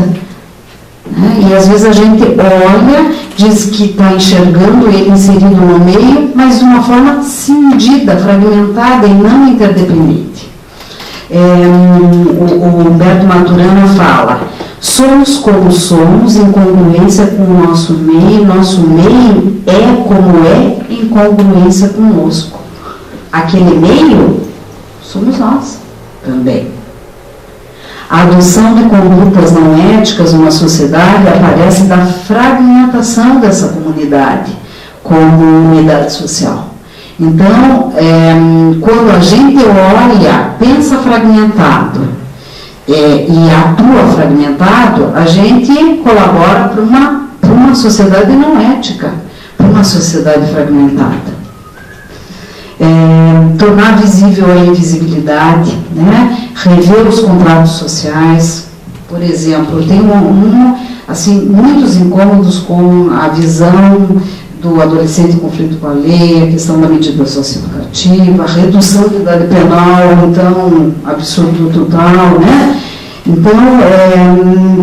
B: Né? E às vezes a gente olha, diz que está enxergando ele inserido no meio, mas de uma forma cindida, fragmentada e não interdependente. O Humberto Maturana fala: somos como somos em congruência com o nosso meio é como é em congruência conosco. Aquele meio somos nós também. A adoção de condutas não éticas numa sociedade aparece da fragmentação dessa comunidade como unidade social. Então, quando a gente olha, pensa fragmentado e atua fragmentado, a gente colabora para uma sociedade não ética, para uma sociedade fragmentada. tornar visível a invisibilidade, né? Rever os contratos sociais. Por exemplo, eu tenho assim, muitos incômodos com a visão do adolescente em conflito com a lei, a questão da medida socioeducativa, a redução da idade penal, então, absurdo total, né? Então,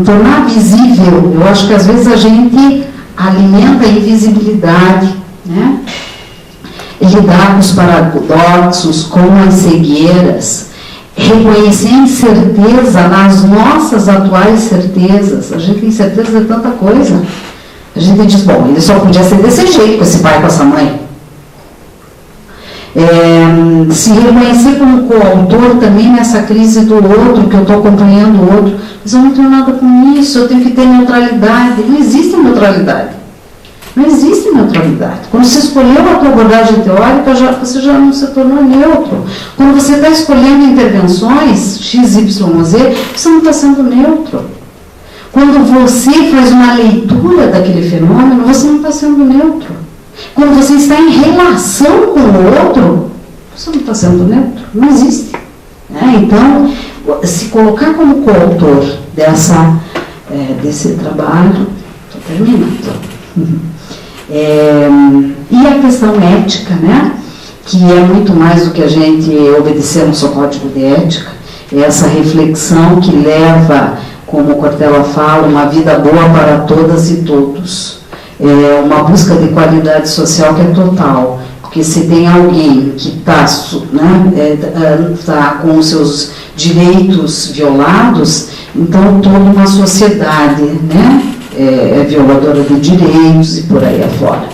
B: tornar visível, eu acho que às vezes a gente alimenta a invisibilidade, né? Lidar com os paradoxos, com as cegueiras, reconhecer a incerteza nas nossas atuais certezas. A gente tem certeza de tanta coisa. A gente diz, bom, ele só podia ser desse jeito com esse pai, com essa mãe. Se reconhecer como coautor também nessa crise do outro, que eu estou acompanhando o outro, mas eu não tenho nada com isso, eu tenho que ter neutralidade. Não existe neutralidade. Não existe neutralidade. Quando você escolheu a tua abordagem teórica, você já não se tornou neutro. Quando você está escolhendo intervenções, X, Y, Z, você não está sendo neutro. Quando você faz uma leitura daquele fenômeno, você não está sendo neutro. Quando você está em relação com o outro, você não está sendo neutro. Não existe. Então, se colocar como coautor desse trabalho, estou terminando. E a questão ética, né? Que é muito mais do que a gente obedecer no seu código de ética, é essa reflexão que leva, como Cortella fala, uma vida boa para todas e todos. É uma busca de qualidade social que é total, porque se tem alguém que está tá com os seus direitos violados, então toda uma sociedade, né? É violadora de direitos e por aí afora.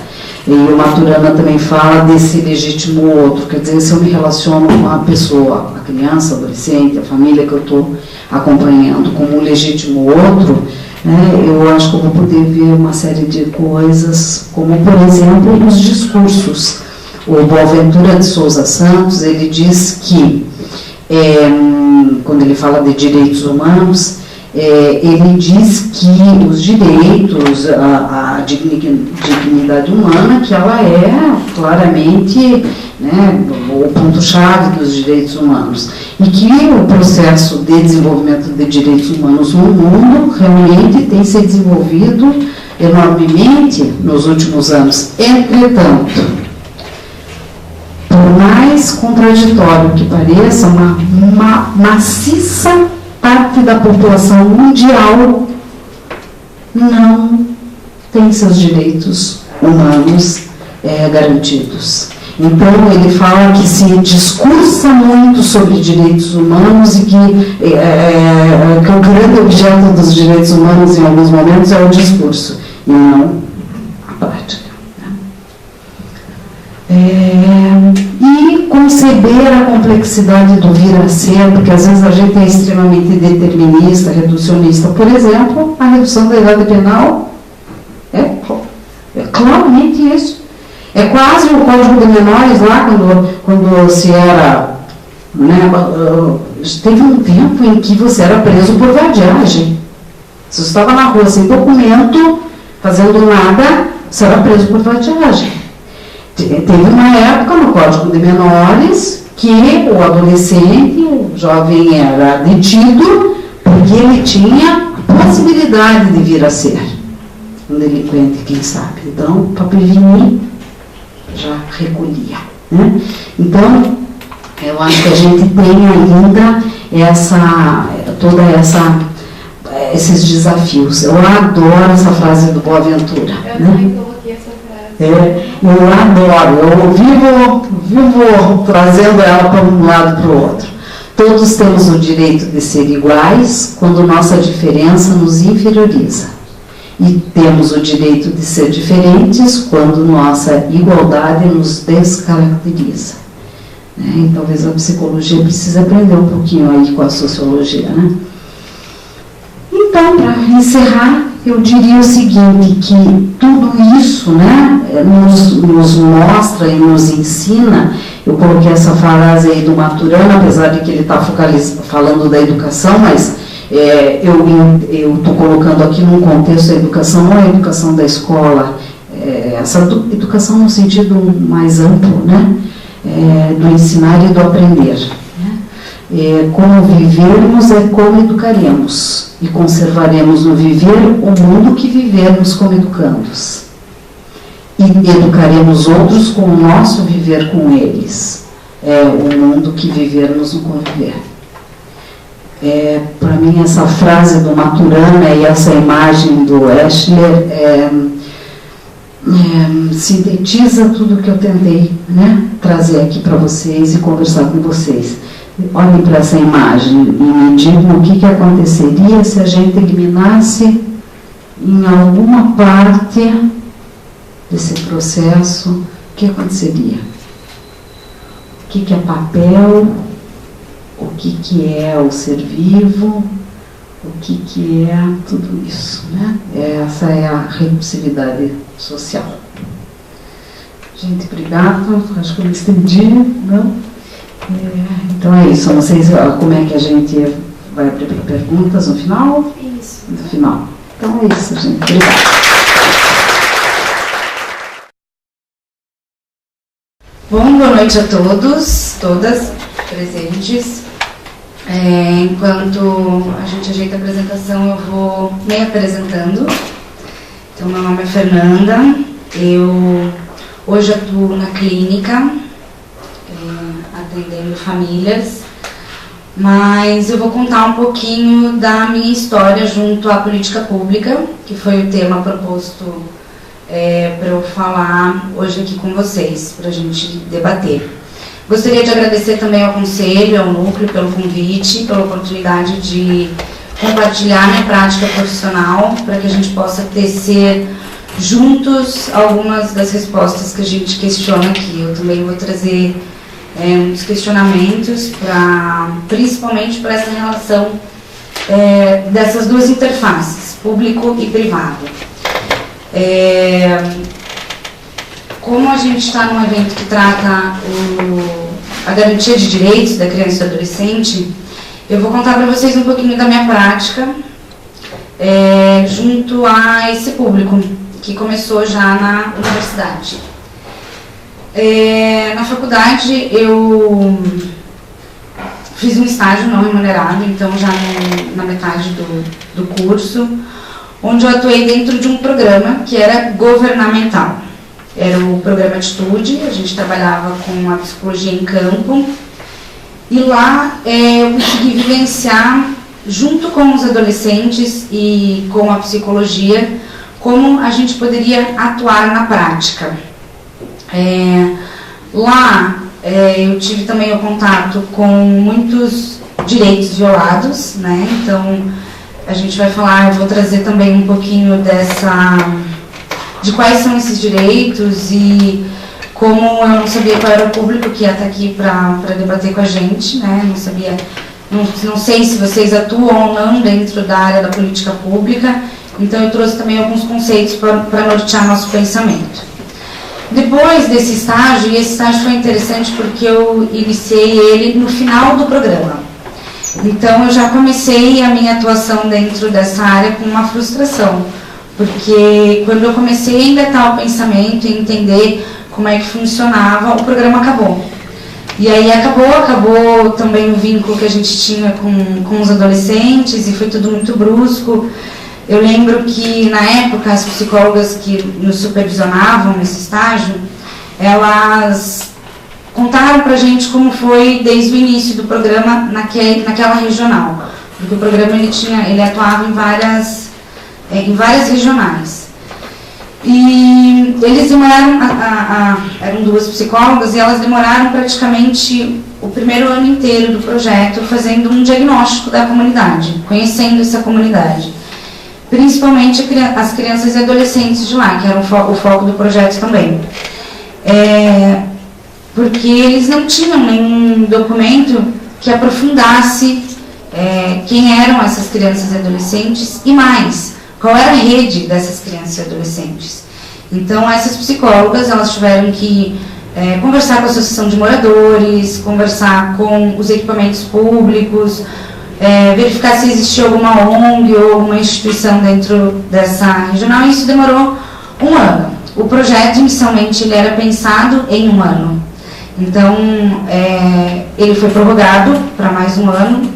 B: E o Maturana também fala desse legítimo outro, quer dizer, se eu me relaciono com a pessoa, a criança, a adolescente, a família que eu estou acompanhando como um legítimo outro, né, eu acho que eu vou poder ver uma série de coisas, como, por exemplo, os discursos. O Boaventura de Souza Santos, ele diz que, quando ele fala de direitos humanos, ele diz que os direitos, a dignidade humana, que ela é claramente, né, o ponto-chave dos direitos humanos. E que o processo de desenvolvimento de direitos humanos no mundo realmente tem se desenvolvido enormemente nos últimos anos. Entretanto, por mais contraditório que pareça, uma maciça parte da população mundial não tem seus direitos humanos garantidos. Então, ele fala que se discursa muito sobre direitos humanos e que o grande objeto dos direitos humanos, em alguns momentos, é o discurso, e não a prática. E conceber a complexidade do vir a ser, porque às vezes a gente é extremamente determinista, reducionista. Por exemplo, a redução da idade penal é claramente isso. É quase o Código de Menores lá, quando se era... Né, teve um tempo em que você era preso por vadiagem. Se você estava na rua sem documento, fazendo nada, você era preso por vadiagem. Teve uma época no Código de Menores que o adolescente, o jovem, era detido porque ele tinha a possibilidade de vir a ser um delinquente, quem sabe. Então, para prevenir, já recolhia. Né? Então, eu acho que a gente tem ainda esses desafios. Eu adoro essa frase do Boaventura. Né? Eu adoro, eu vivo trazendo ela para um lado para o outro. Todos temos o direito de ser iguais quando nossa diferença nos inferioriza. E temos o direito de ser diferentes quando nossa igualdade nos descaracteriza. E talvez a psicologia precise aprender um pouquinho aí com a sociologia, né? Então, para encerrar, eu diria o seguinte, que tudo isso, né, nos mostra e nos ensina. Eu coloquei essa frase aí do Maturana, apesar de que ele está falando da educação, mas eu estou colocando aqui num contexto a educação, não a educação da escola, essa educação no sentido mais amplo, né? do ensinar e do aprender. Como vivermos é como educaremos, e conservaremos no viver o mundo que vivermos como educandos. E educaremos outros com o nosso viver com eles, o mundo que vivermos no conviver. Para mim, essa frase do Maturana e essa imagem do Eschler sintetiza tudo o que eu tentei, né, trazer aqui para vocês e conversar com vocês. Olhem para essa imagem e me digam o que aconteceria se a gente eliminasse em alguma parte desse processo. O que aconteceria? O que é papel? O que é o ser vivo? O que é tudo isso, né? Essa é a recursividade social. Gente, obrigada. Acho que eu me estendi, não? Então é isso. Não sei como é que a gente vai abrir para perguntas no final?
C: Isso.
B: No final. Então é isso, gente. Obrigada.
D: Bom, boa noite a todos, todas presentes. Enquanto a gente ajeita a apresentação, eu vou me apresentando. Então, meu nome é Fernanda, eu hoje atuo na clínica, atendendo famílias, mas eu vou contar um pouquinho da minha história junto à política pública, que foi o tema proposto para eu falar hoje aqui com vocês, para a gente debater. Gostaria de agradecer também ao Conselho, ao Núcleo, pelo convite, pela oportunidade de compartilhar minha prática profissional, para que a gente possa tecer juntos algumas das respostas que a gente questiona aqui. Eu também vou trazer muitos questionamentos, principalmente para essa relação dessas duas interfaces, público e privado. Como a gente está num evento que trata a garantia de direitos da criança e do adolescente, eu vou contar para vocês um pouquinho da minha prática junto a esse público, que começou já na universidade. Na faculdade eu fiz um estágio não remunerado, então já na metade do curso, onde eu atuei dentro de um programa que era governamental. Era o programa Atitude, a gente trabalhava com a psicologia em campo, e lá eu consegui vivenciar, junto com os adolescentes e com a psicologia, como a gente poderia atuar na prática. Lá eu tive também o contato com muitos direitos violados, né? Então a gente vai falar, eu vou trazer também um pouquinho de quais são esses direitos e como eu não sabia qual era o público que ia estar aqui para debater com a gente, né? Não sei se vocês atuam ou não dentro da área da política pública, então eu trouxe também alguns conceitos para nortear nosso pensamento. Depois desse estágio, e esse estágio foi interessante porque eu iniciei ele no final do programa. Então eu já comecei a minha atuação dentro dessa área com uma frustração, porque quando eu comecei a engatar o pensamento e entender como é que funcionava, o programa acabou. E aí acabou também o vínculo que a gente tinha com os adolescentes, e foi tudo muito brusco. Eu lembro que, na época, as psicólogas que nos supervisionavam nesse estágio, elas contaram pra gente como foi desde o início do programa naquela regional. Porque o programa ele atuava em várias regionais. E eles demoraram, eram duas psicólogas, e elas demoraram praticamente o primeiro ano inteiro do projeto fazendo um diagnóstico da comunidade, conhecendo essa comunidade. Principalmente as crianças e adolescentes de lá, que era o foco do projeto também. Porque eles não tinham nenhum documento que aprofundasse quem eram essas crianças e adolescentes e mais, qual era a rede dessas crianças e adolescentes. Então, essas psicólogas, elas tiveram que conversar com a associação de moradores, conversar com os equipamentos públicos, verificar se existia alguma ONG ou alguma instituição dentro dessa regional, e isso demorou um ano. O projeto, inicialmente, ele era pensado em um ano. Então, ele foi prorrogado para mais um ano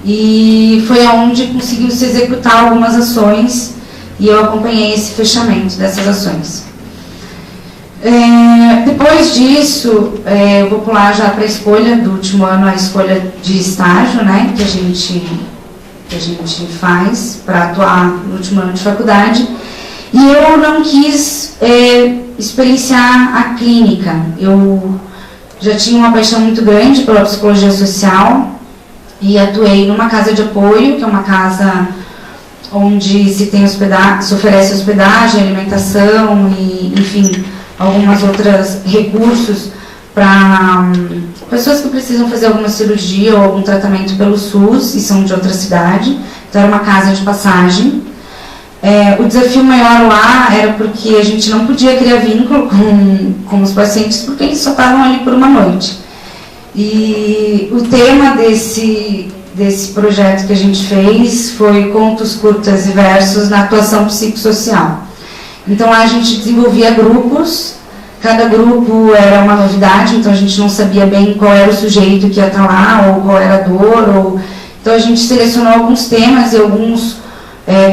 D: e foi onde conseguiu se executar algumas ações e eu acompanhei esse fechamento dessas ações. Depois disso, eu vou pular já para a escolha do último ano, a escolha de estágio, né, que a gente faz para atuar no último ano de faculdade. E eu não quis experienciar a clínica. Eu já tinha uma paixão muito grande pela psicologia social e atuei numa casa de apoio, que é uma casa onde se oferece hospedagem, alimentação e, enfim, algumas outras recursos para pessoas que precisam fazer alguma cirurgia ou algum tratamento pelo SUS e são de outra cidade. Então era uma casa de passagem. O desafio maior lá era porque a gente não podia criar vínculo com os pacientes porque eles só estavam ali por uma noite. E o tema desse projeto que a gente fez foi contos curtas e versos na atuação psicossocial. Então lá a gente desenvolvia grupos, cada grupo era uma novidade, então a gente não sabia bem qual era o sujeito que ia estar lá, ou qual era a dor, então a gente selecionou alguns temas e alguns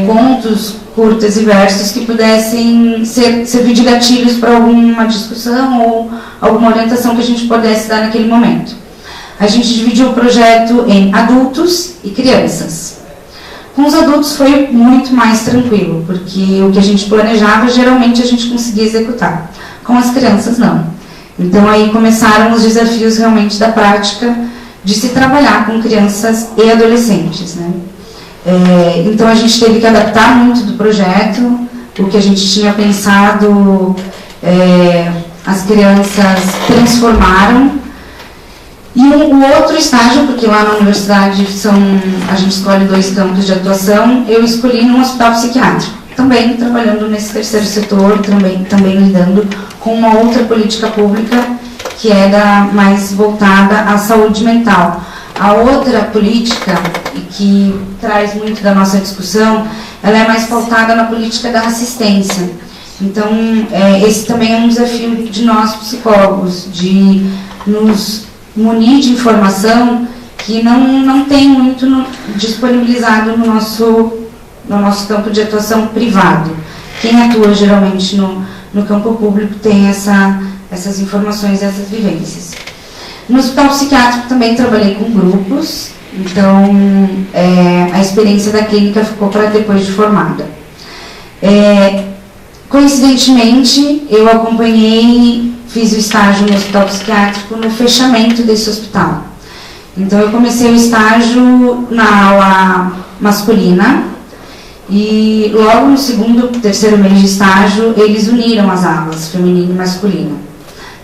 D: contos curtas e versos que pudessem servir de gatilhos para alguma discussão ou alguma orientação que a gente pudesse dar naquele momento. A gente dividiu o projeto em adultos e crianças. Com os adultos foi muito mais tranquilo, porque o que a gente planejava, geralmente a gente conseguia executar. Com as crianças, não. Então, aí começaram os desafios realmente da prática de se trabalhar com crianças e adolescentes, né? Então, a gente teve que adaptar muito do projeto, o que a gente tinha pensado, as crianças transformaram. E o outro estágio, porque lá na universidade a gente escolhe 2 campos de atuação, eu escolhi num hospital psiquiátrico, também trabalhando nesse terceiro setor, também lidando com uma outra política pública que é mais voltada à saúde mental. A outra política, e que traz muito da nossa discussão, ela é mais pautada na política da assistência. Então, esse também é um desafio de nós psicólogos, de nos munir de informação que não tem muito disponibilizado no nosso campo de atuação privado. Quem atua geralmente no campo público tem essas informações, essas vivências. No hospital psiquiátrico também trabalhei com grupos, então a experiência da clínica ficou para depois de formada. Coincidentemente, eu fiz o estágio no hospital psiquiátrico no fechamento desse hospital. Então eu comecei o estágio na ala masculina e logo no terceiro mês de estágio eles uniram as alas, feminina e masculina.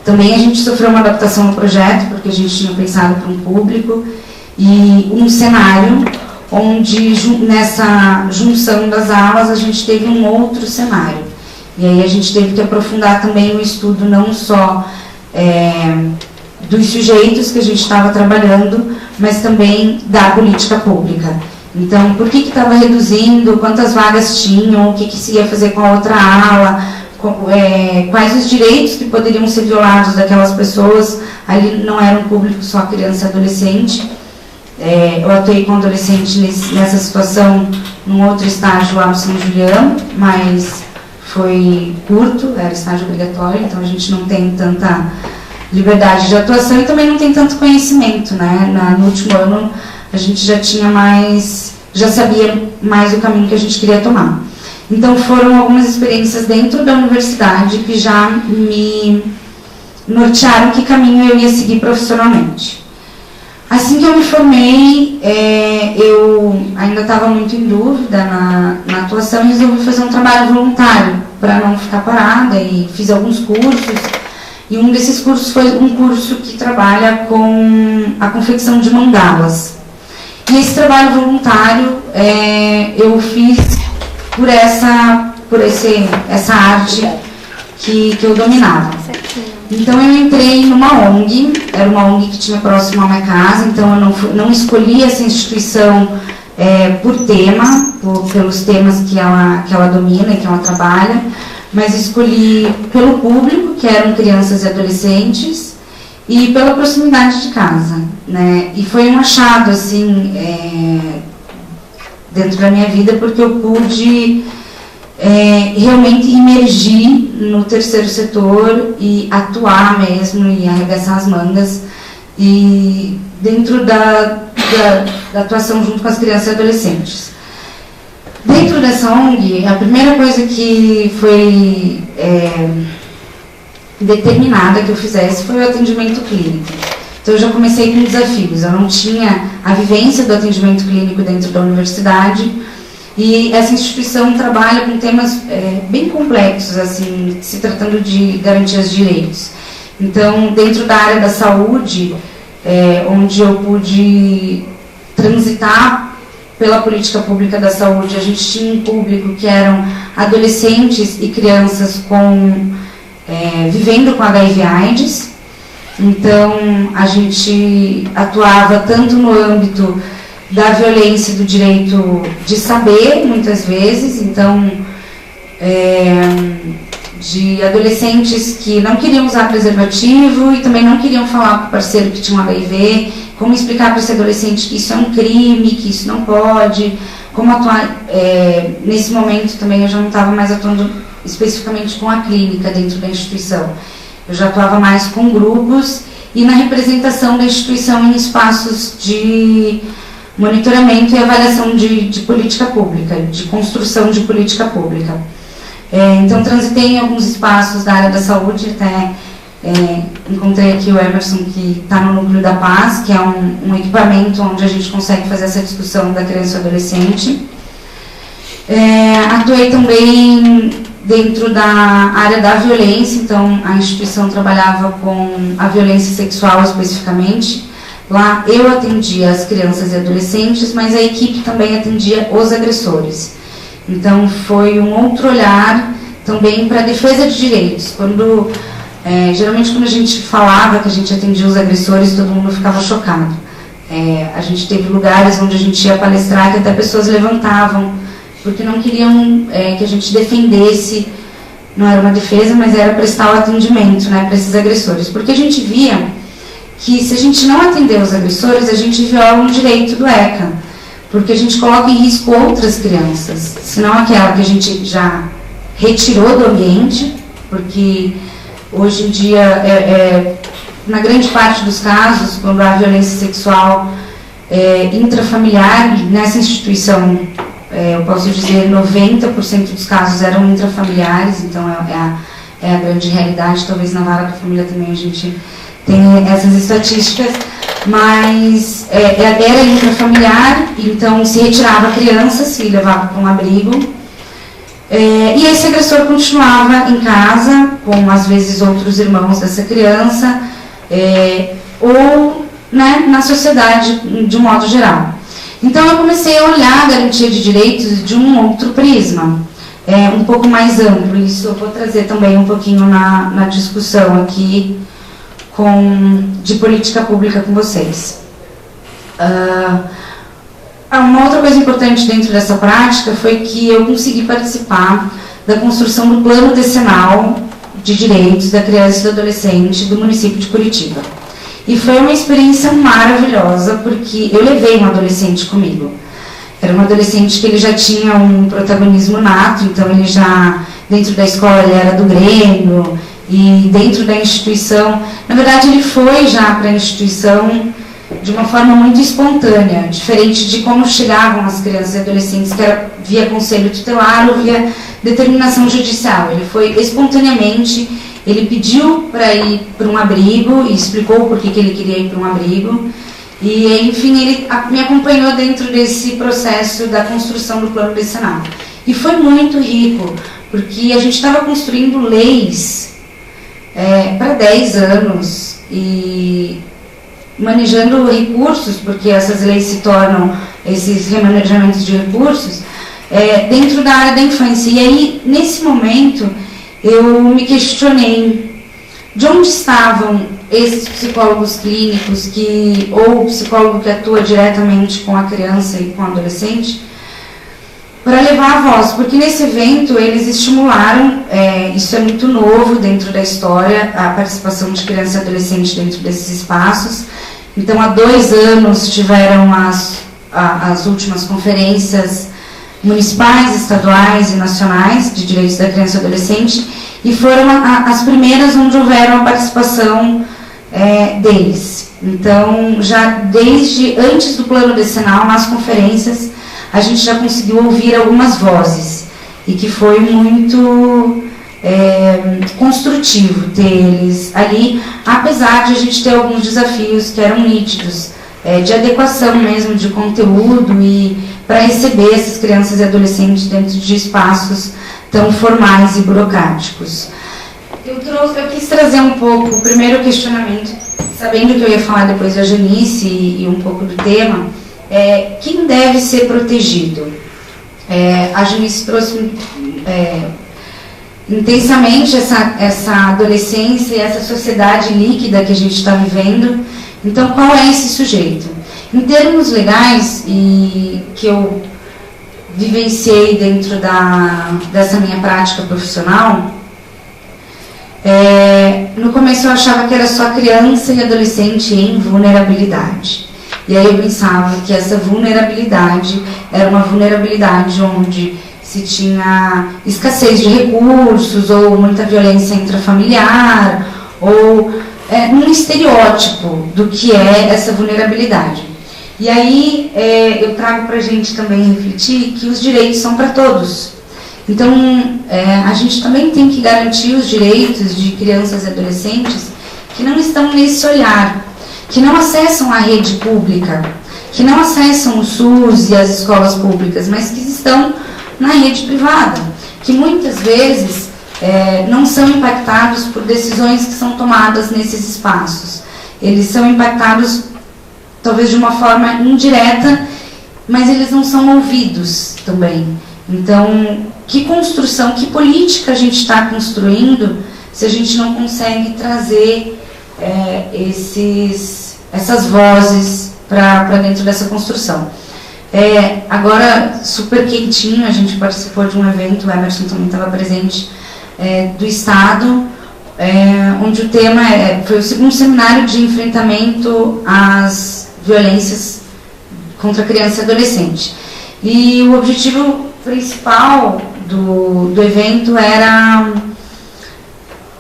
D: Também a gente sofreu uma adaptação no projeto, porque a gente tinha pensado para um público e um cenário onde nessa junção das alas a gente teve um outro cenário. E aí a gente teve que aprofundar também o estudo não só dos sujeitos que a gente estava trabalhando, mas também da política pública. Então, por que estava reduzindo, quantas vagas tinham, o que se ia fazer com a outra ala, quais os direitos que poderiam ser violados daquelas pessoas. Ali não era um público só criança e adolescente. Eu atuei com adolescente nessa situação num outro estágio lá no São Julião, mas foi curto, era estágio obrigatório, então a gente não tem tanta liberdade de atuação e também não tem tanto conhecimento, né? No último ano a gente já sabia mais o caminho que a gente queria tomar. Então foram algumas experiências dentro da universidade que já me nortearam que caminho eu ia seguir profissionalmente. Assim que eu me formei, eu ainda estava muito em dúvida na atuação e resolvi fazer um trabalho voluntário para não ficar parada e fiz alguns cursos. E um desses cursos foi um curso que trabalha com a confecção de mandalas. E esse trabalho voluntário eu fiz por essa arte que eu dominava. Então eu entrei numa ONG, era uma ONG que tinha próximo à minha casa, então eu não escolhi essa instituição por tema, pelos temas que ela domina e que ela trabalha, mas escolhi pelo público, que eram crianças e adolescentes, e pela proximidade de casa, né? E foi um achado, assim, dentro da minha vida, porque eu pude realmente imergir no terceiro setor e atuar mesmo e arregaçar as mangas e dentro da atuação junto com as crianças e adolescentes. Dentro dessa ONG, a primeira coisa que foi determinada que eu fizesse foi o atendimento clínico. Então eu já comecei com desafios, eu não tinha a vivência do atendimento clínico dentro da universidade e essa instituição trabalha com temas bem complexos, assim, se tratando de garantias de direitos. Então, dentro da área da saúde, onde eu pude transitar pela política pública da saúde, a gente tinha um público que eram adolescentes e crianças vivendo com HIV/AIDS. Então, a gente atuava tanto no âmbito da violência e do direito de saber, muitas vezes, então, de adolescentes que não queriam usar preservativo e também não queriam falar para o parceiro que tinha um HIV, como explicar para esse adolescente que isso é um crime, que isso não pode, como atuar. Nesse momento também eu já não estava mais atuando especificamente com a clínica dentro da instituição. Eu já atuava mais com grupos e na representação da instituição em espaços de monitoramento e avaliação de política pública, de construção de política pública. Então, transitei em alguns espaços da área da saúde, até encontrei aqui o Emerson, que está no Núcleo da Paz, que é um equipamento onde a gente consegue fazer essa discussão da criança e do adolescente. Atuei também dentro da área da violência, então a instituição trabalhava com a violência sexual especificamente. Lá eu atendia as crianças e adolescentes, mas a equipe também atendia os agressores. Então foi um outro olhar também para a defesa de direitos. Geralmente quando a gente falava que a gente atendia os agressores, todo mundo ficava chocado. A gente teve lugares onde a gente ia palestrar que até pessoas levantavam, porque não queriam que a gente defendesse, não era uma defesa, mas era prestar o atendimento, né, para esses agressores. Porque a gente via que se a gente não atender os agressores, a gente viola um direito do ECA, porque a gente coloca em risco outras crianças, senão aquela que a gente já retirou do ambiente, porque hoje em dia, na grande parte dos casos, quando há violência sexual intrafamiliar, nessa instituição, eu posso dizer 90% dos casos eram intrafamiliares, então é a grande realidade. Talvez na vara da família também a gente tenha essas estatísticas, mas era intrafamiliar, então se retirava a criança, se levava para um abrigo, e esse agressor continuava em casa com às vezes outros irmãos dessa criança, ou na sociedade de um modo geral. Então eu comecei a olhar a garantia de direitos de um outro prisma, um pouco mais amplo. Isso eu vou trazer também um pouquinho na discussão aqui de política pública com vocês. Uma outra coisa importante dentro dessa prática foi que eu consegui participar da construção do plano decenal de direitos da criança e do adolescente do município de Curitiba. E foi uma experiência maravilhosa, porque eu levei um adolescente comigo. Era um adolescente que ele já tinha um protagonismo nato, então ele já, dentro da escola, ele era do Grêmio, e dentro da instituição, na verdade ele foi já para a instituição de uma forma muito espontânea, diferente de como chegavam as crianças e adolescentes, que era via conselho tutelar ou via determinação judicial. Ele foi espontaneamente. Ele pediu para ir para um abrigo e explicou por que ele queria ir para um abrigo. E, enfim, ele me acompanhou dentro desse processo da construção do plano decenal. E foi muito rico, porque a gente estava construindo leis para 10 anos e manejando recursos, porque essas leis se tornam esses remanejamentos de recursos, dentro da área da infância. E aí, nesse momento, eu me questionei de onde estavam esses psicólogos clínicos ou o psicólogo que atua diretamente com a criança e com o adolescente, para levar a voz, porque nesse evento eles estimularam, isso é muito novo dentro da história, a participação de criança e adolescente dentro desses espaços. Então, há 2 anos tiveram as últimas conferências municipais, estaduais e nacionais de direitos da criança e adolescente, e foram as primeiras onde houveram a participação deles. Então, já desde antes do plano decenal, nas conferências, a gente já conseguiu ouvir algumas vozes, e que foi muito construtivo ter eles ali, apesar de a gente ter alguns desafios que eram nítidos, de adequação mesmo de conteúdo e para receber essas crianças e adolescentes dentro de espaços tão formais e burocráticos. Eu quis trazer um pouco o primeiro questionamento, sabendo que eu ia falar depois da Janice e um pouco do tema, quem deve ser protegido? A Janice trouxe intensamente essa adolescência e essa sociedade líquida que a gente está vivendo. Então, qual é esse sujeito? Em termos legais, e que eu vivenciei dentro dessa minha prática profissional, no começo eu achava que era só criança e adolescente em vulnerabilidade. E aí eu pensava que essa vulnerabilidade era uma vulnerabilidade onde se tinha escassez de recursos, ou muita violência intrafamiliar, ou um estereótipo do que é essa vulnerabilidade. E aí eu trago para a gente também refletir que os direitos são para todos. Então, a gente também tem que garantir os direitos de crianças e adolescentes que não estão nesse olhar, que não acessam a rede pública, que não acessam o SUS e as escolas públicas, mas que estão na rede privada, que muitas vezes não são impactados por decisões que são tomadas nesses espaços. Eles são impactados talvez de uma forma indireta, mas eles não são ouvidos também. Então, que construção, que política a gente está construindo se a gente não consegue trazer essas vozes para dentro dessa construção? Agora, super quentinho, a gente participou de um evento, o Emerson também estava presente, do Estado, onde o tema foi o segundo seminário de enfrentamento às violências contra criança e adolescente. E o objetivo principal do evento era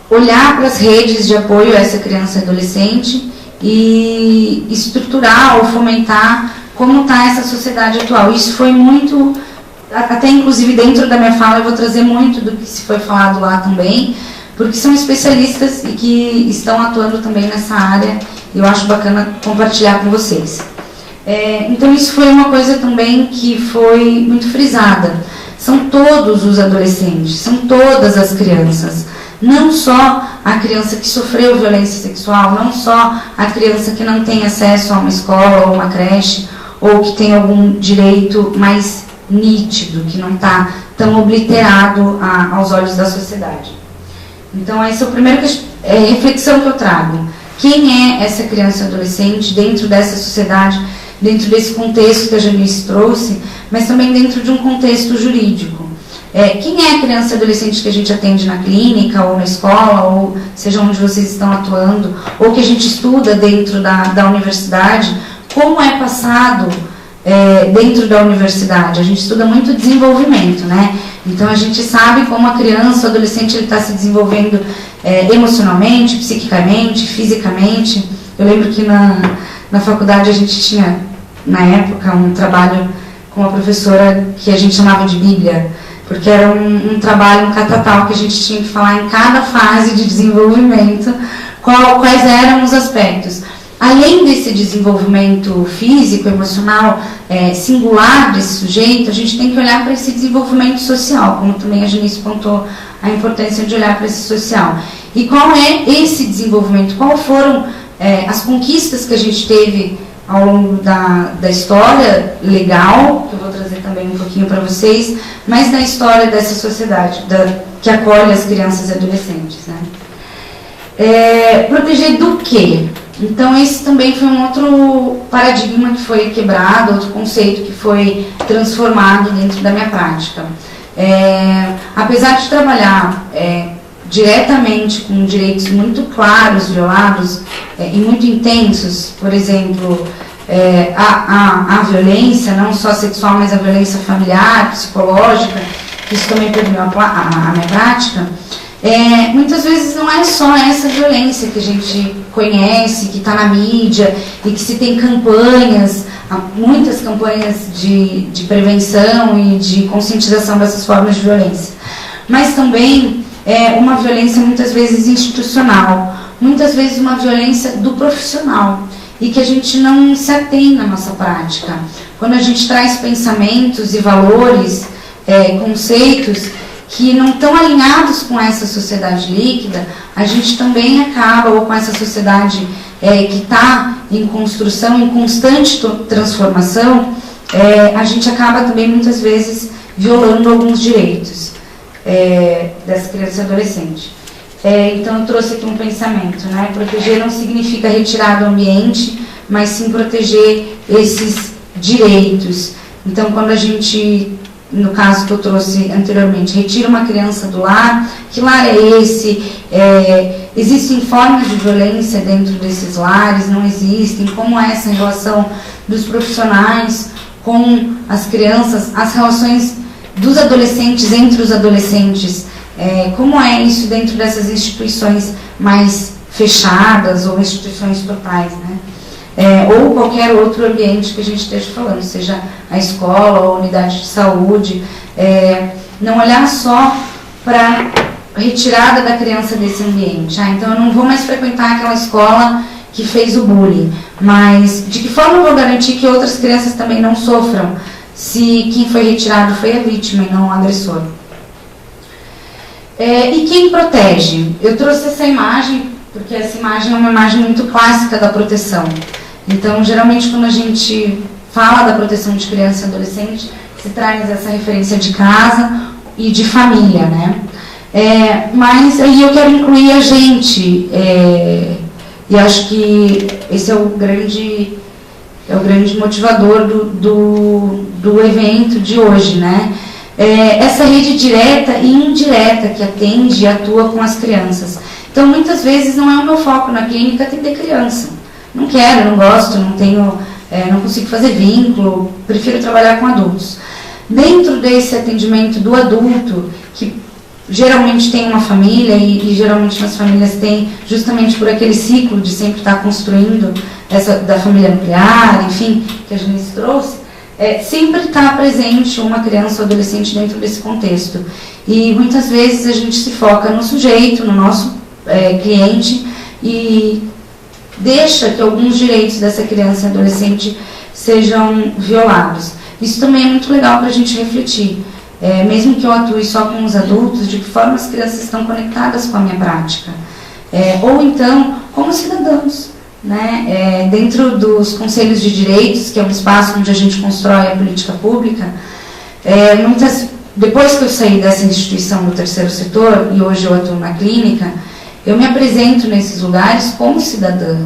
D: olhar para as redes de apoio a essa criança e adolescente e estruturar ou fomentar como está essa sociedade atual. Isso foi muito, até inclusive dentro da minha fala eu vou trazer muito do que se foi falado lá também, porque são especialistas e que estão atuando também nessa área, e eu acho bacana compartilhar com vocês. Então isso foi uma coisa também que foi muito frisada. São todos os adolescentes, são todas as crianças, não só a criança que sofreu violência sexual, não só a criança que não tem acesso a uma escola ou uma creche, ou que tem algum direito mais nítido, que não está tão obliterado aos olhos da sociedade. Então essa é a primeira reflexão que eu trago. Quem é essa criança e adolescente dentro dessa sociedade, dentro desse contexto que a Janice trouxe, mas também dentro de um contexto jurídico? Quem é a criança e adolescente que a gente atende na clínica, ou na escola, ou seja onde vocês estão atuando, ou que a gente estuda dentro da universidade? Como é passado dentro da universidade? A gente estuda muito desenvolvimento, né? Então a gente sabe como a criança, o adolescente, ele está se desenvolvendo emocionalmente, psiquicamente, fisicamente. Eu lembro que na faculdade a gente tinha, na época, um trabalho com uma professora que a gente chamava de Bíblia, porque era um trabalho, um catatal, que a gente tinha que falar em cada fase de desenvolvimento quais eram os aspectos. Além desse desenvolvimento físico, emocional, singular desse sujeito, a gente tem que olhar para esse desenvolvimento social, como também a Janice pontuou a importância de olhar para esse social. E qual é esse desenvolvimento? Quais foram as conquistas que a gente teve ao longo da história legal, que eu vou trazer também um pouquinho para vocês, mas na história dessa sociedade, que acolhe as crianças e adolescentes, né? Proteger do quê? Então esse também foi um outro paradigma que foi quebrado, outro conceito que foi transformado dentro da minha prática. Apesar de trabalhar diretamente com direitos muito claros, violados e muito intensos, por exemplo, a violência, não só sexual, mas a violência familiar, psicológica, que isso também permeou a minha prática, muitas vezes não é só essa violência que a gente conhece, que está na mídia e que se tem campanhas, muitas campanhas de prevenção e de conscientização dessas formas de violência, mas também uma violência muitas vezes institucional, muitas vezes uma violência do profissional e que a gente não se atém na nossa prática. Quando a gente traz pensamentos e valores, conceitos que não estão alinhados com essa sociedade líquida, a gente também acaba, ou com essa sociedade que está em construção, em constante transformação, a gente acaba também muitas vezes violando alguns direitos dessa criança e adolescente. Então eu trouxe aqui um pensamento, né? Proteger não significa retirar do ambiente, mas sim proteger esses direitos. Então quando a gente, no caso que eu trouxe anteriormente, retira uma criança do lar, que lar é esse? Existem formas de violência dentro desses lares, não existem? Como é essa relação dos profissionais com as crianças, as relações dos adolescentes entre os adolescentes? Como é isso dentro dessas instituições mais fechadas ou instituições totais, né? Ou qualquer outro ambiente que a gente esteja falando, seja a escola ou a unidade de saúde, não olhar só para a retirada da criança desse ambiente. Então eu não vou mais frequentar aquela escola que fez o bullying, mas de que forma eu vou garantir que outras crianças também não sofram se quem foi retirado foi a vítima e não o agressor? E quem protege? Eu trouxe essa imagem porque essa imagem é uma imagem muito clássica da proteção. Então, geralmente, quando a gente fala da proteção de criança e adolescente, se traz essa referência de casa e de família, né? Mas aí eu quero incluir a gente, e acho que esse é o grande motivador do evento de hoje, né? Essa rede direta e indireta que atende e atua com as crianças. Então, muitas vezes não é o meu foco na clínica atender criança. Não quero, não gosto, não tenho, não consigo fazer vínculo, prefiro trabalhar com adultos. Dentro desse atendimento do adulto, que geralmente tem uma família e geralmente nas famílias tem, justamente por aquele ciclo de sempre estar construindo da família nuclear, enfim, que a gente trouxe, sempre está presente uma criança ou adolescente dentro desse contexto. E muitas vezes a gente se foca no sujeito, no nosso cliente, e deixa que alguns direitos dessa criança e adolescente sejam violados. Isso também é muito legal para a gente refletir. Mesmo que eu atue só com os adultos, de que forma as crianças estão conectadas com a minha prática. Ou então, como cidadãos, né? Dentro dos conselhos de direitos, que é um espaço onde a gente constrói a política pública, depois que eu saí dessa instituição do terceiro setor, e hoje eu atuo na clínica, eu me apresento nesses lugares como cidadã,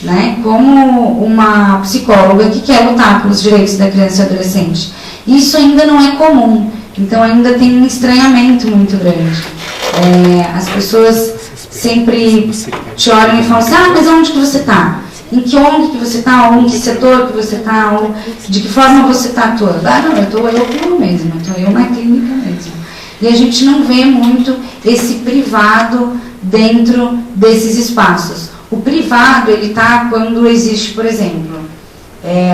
D: né? Como uma psicóloga que quer lutar pelos direitos da criança e adolescente. Isso ainda não é comum, então ainda tem um estranhamento muito grande. As pessoas sempre te olham e falam assim: mas onde que você está? Em que ONG que você está? Ou em que setor que você está? Ou de que forma você está atuando? Não, eu estou comigo mesma, estou eu na clínica mesmo. E a gente não vê muito esse privado dentro desses espaços. O privado, ele está quando existe, por exemplo,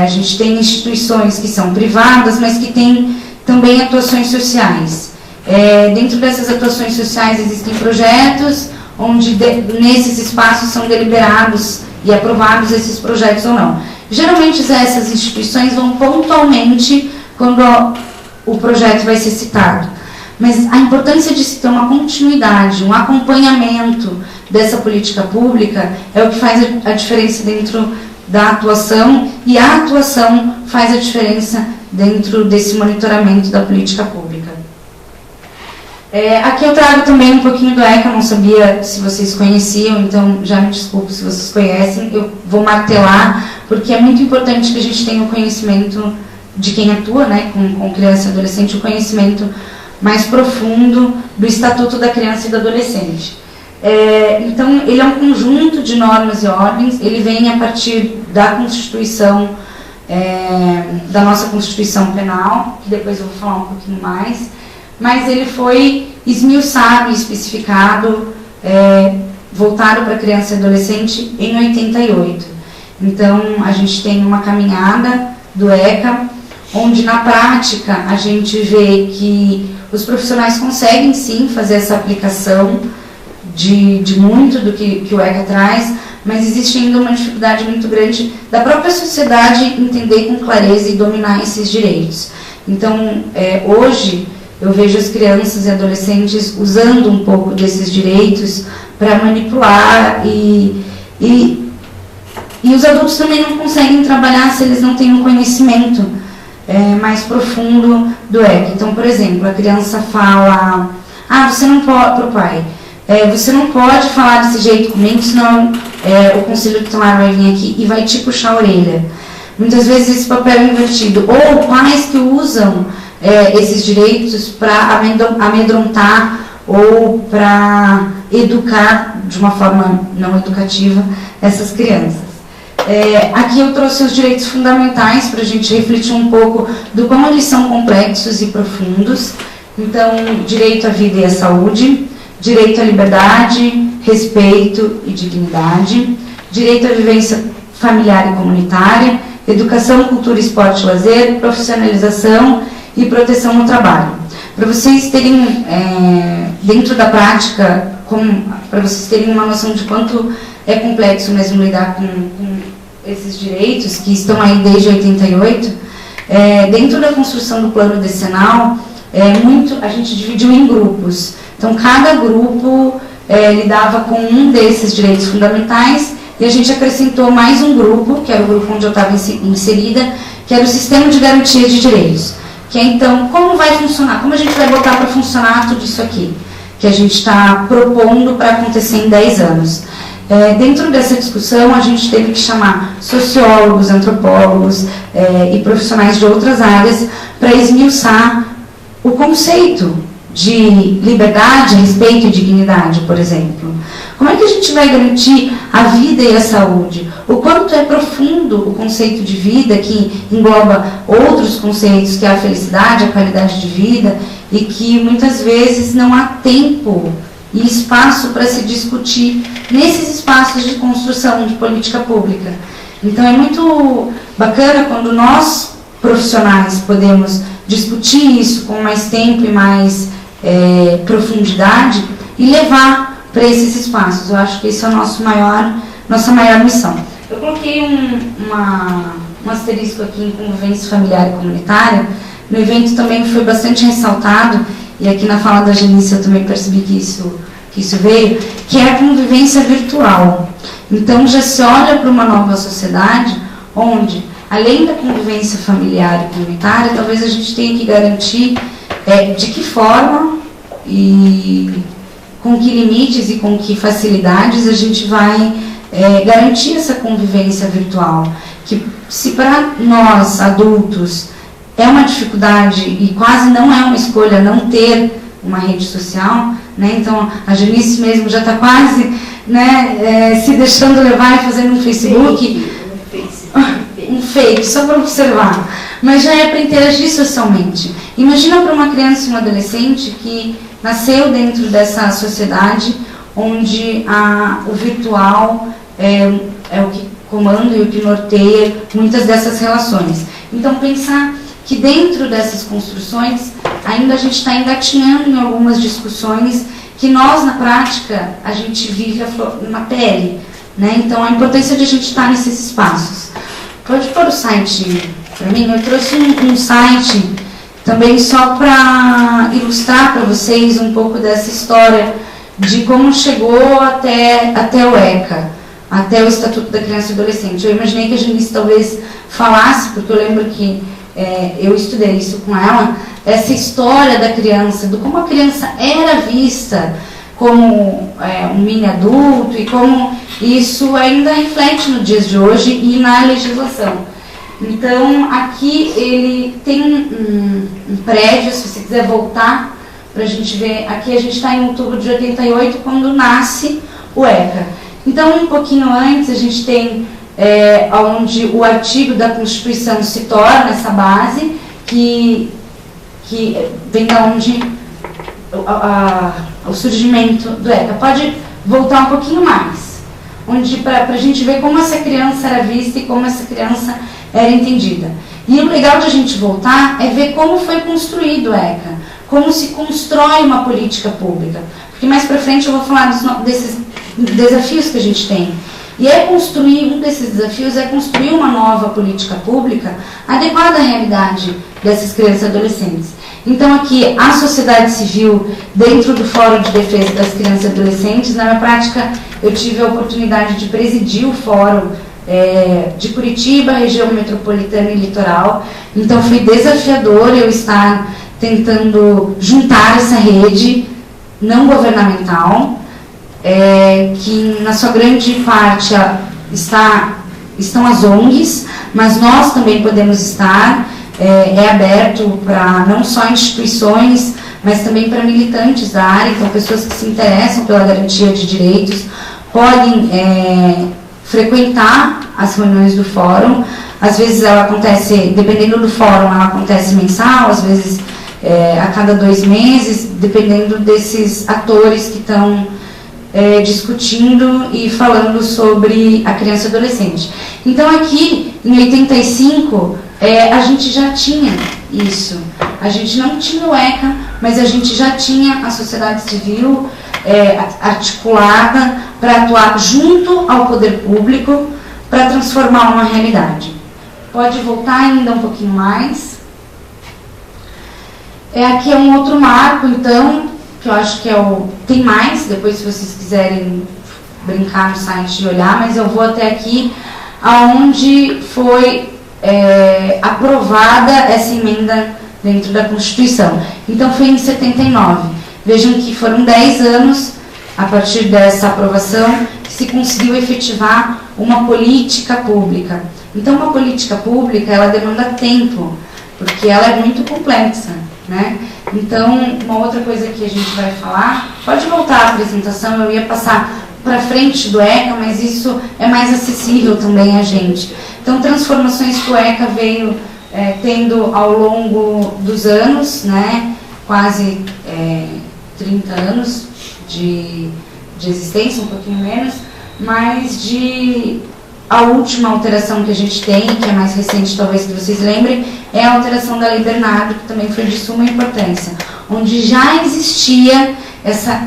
D: a gente tem instituições que são privadas, mas que têm também atuações sociais. Dentro dessas atuações sociais existem projetos onde nesses espaços são deliberados e aprovados esses projetos ou não. Geralmente essas instituições vão pontualmente quando o projeto vai ser citado. Mas a importância de se ter uma continuidade, um acompanhamento dessa política pública é o que faz a diferença dentro da atuação, e a atuação faz a diferença dentro desse monitoramento da política pública. Aqui eu trago também um pouquinho do ECA, não sabia se vocês conheciam, então já me desculpo se vocês conhecem, eu vou martelar, porque é muito importante que a gente tenha o conhecimento de quem atua, né, com criança e adolescente, o conhecimento mais profundo do Estatuto da Criança e do Adolescente. Então, ele é um conjunto de normas e ordens, ele vem a partir da Constituição, da nossa Constituição Penal, que depois eu vou falar um pouquinho mais, mas ele foi esmiuçado e especificado, voltado para criança e adolescente em 88. Então, a gente tem uma caminhada do ECA, onde na prática a gente vê que os profissionais conseguem sim fazer essa aplicação de muito do que o ECA traz, mas existe ainda uma dificuldade muito grande da própria sociedade entender com clareza e dominar esses direitos. Então, hoje, eu vejo as crianças e adolescentes usando um pouco desses direitos para manipular e os adultos também não conseguem trabalhar se eles não têm um conhecimento mais profundo do ECA. Então, por exemplo, a criança fala, você não pode, para o pai, você não pode falar desse jeito comigo, senão o conselho tutelar vai vir aqui e vai te puxar a orelha. Muitas vezes esse papel é invertido. Ou pais que usam esses direitos para amedrontar ou para educar de uma forma não educativa essas crianças. Aqui eu trouxe os direitos fundamentais para a gente refletir um pouco do como eles são complexos e profundos. Então, direito à vida e à saúde, direito à liberdade, respeito e dignidade, direito à vivência familiar e comunitária, educação, cultura, esporte e lazer, profissionalização e proteção no trabalho. Para vocês terem, dentro da prática, para vocês terem uma noção de quanto é complexo mesmo lidar com esses direitos, que estão aí desde 88, dentro da construção do plano decenal, a gente dividiu em grupos. Então, cada grupo lidava com um desses direitos fundamentais e a gente acrescentou mais um grupo, que era o grupo onde eu estava inserida, que era o Sistema de Garantia de Direitos. Que é, então, como vai funcionar? Como a gente vai botar para funcionar tudo isso aqui? Que a gente está propondo para acontecer em 10 anos. Dentro dessa discussão, a gente teve que chamar sociólogos, antropólogos e profissionais de outras áreas para esmiuçar o conceito de liberdade, respeito e dignidade, por exemplo. Como é que a gente vai garantir a vida e a saúde? O quanto é profundo o conceito de vida, que engloba outros conceitos, que é a felicidade, a qualidade de vida, e que muitas vezes não há tempo e espaço para se discutir nesses espaços de construção de política pública. Então é muito bacana quando nós, profissionais, podemos discutir isso com mais tempo e mais profundidade e levar para esses espaços. Eu acho que esse é a nossa maior missão. Eu coloquei um asterisco aqui em convivência familiar e comunitária. No evento também foi bastante ressaltado, e aqui na fala da Janice eu também percebi que isso veio, que é a convivência virtual. Então já se olha para uma nova sociedade onde, além da convivência familiar e comunitária, talvez a gente tenha que garantir de que forma e com que limites e com que facilidades a gente vai garantir essa convivência virtual. Que se para nós, adultos, é uma dificuldade e quase não é uma escolha não ter uma rede social, né? Então a Janice mesmo já está quase se deixando levar e fazendo um Facebook, um fake, só para observar, mas já é para interagir socialmente. Imagina para uma criança e um adolescente que nasceu dentro dessa sociedade onde o virtual é o que comanda e o que norteia muitas dessas relações. Então pensar que dentro dessas construções ainda a gente está engatinhando em algumas discussões que nós, na prática, a gente vive na pele, né? Então, a importância de a gente estar nesses espaços. Pode pôr o site para mim? Eu trouxe um site também só para ilustrar para vocês um pouco dessa história de como chegou até o ECA, até o Estatuto da Criança e Adolescente. Eu imaginei que a Janice talvez falasse, porque eu lembro que eu estudei isso com ela, essa história da criança, do como a criança era vista como um mini adulto e como isso ainda reflete nos dias de hoje e na legislação. Então, aqui ele tem um prédio, se você quiser voltar para a gente ver, aqui a gente está em outubro de 88, quando nasce o ECA. Então, um pouquinho antes, a gente tem onde o artigo da Constituição se torna essa base, que vem da onde o surgimento do ECA. Pode voltar um pouquinho mais, para a gente ver como essa criança era vista e como essa criança era entendida. E o legal de a gente voltar é ver como foi construído o ECA, como se constrói uma política pública. Porque mais para frente eu vou falar desses desafios que a gente tem. E um desses desafios é construir uma nova política pública adequada à realidade dessas crianças e adolescentes. Então aqui, a sociedade civil, dentro do Fórum de Defesa das Crianças e Adolescentes, na minha prática eu tive a oportunidade de presidir o Fórum de Curitiba, região metropolitana e litoral. Então foi desafiador eu estar tentando juntar essa rede não governamental, que na sua grande parte estão as ONGs, mas nós também podemos estar, aberto para não só instituições, mas também para militantes da área, então pessoas que se interessam pela garantia de direitos, podem frequentar as reuniões do fórum. Às vezes ela acontece, dependendo do fórum, ela acontece mensal, às vezes a cada 2 meses, dependendo desses atores que estão discutindo e falando sobre a criança e adolescente. Então aqui, em 85, a gente já tinha isso. A gente não tinha o ECA, mas a gente já tinha a sociedade civil articulada para atuar junto ao poder público para transformar uma realidade. Pode voltar ainda um pouquinho mais. Aqui é um outro marco, então, que eu acho que tem mais, depois se vocês quiserem brincar no site e olhar, mas eu vou até aqui, aonde foi aprovada essa emenda dentro da Constituição. Então foi em 79. Vejam que foram 10 anos, a partir dessa aprovação, que se conseguiu efetivar uma política pública. Então uma política pública, ela demanda tempo, porque ela é muito complexa, né? Então, uma outra coisa que a gente vai falar, pode voltar à apresentação, eu ia passar para frente do ECA, mas isso é mais acessível também a gente. Então, transformações que o ECA veio tendo ao longo dos anos, né, quase 30 anos de existência, um pouquinho menos, mas a última alteração que a gente tem, que é mais recente, talvez que vocês lembrem, é a alteração da Lei Bernardo, que também foi de suma importância, onde já existia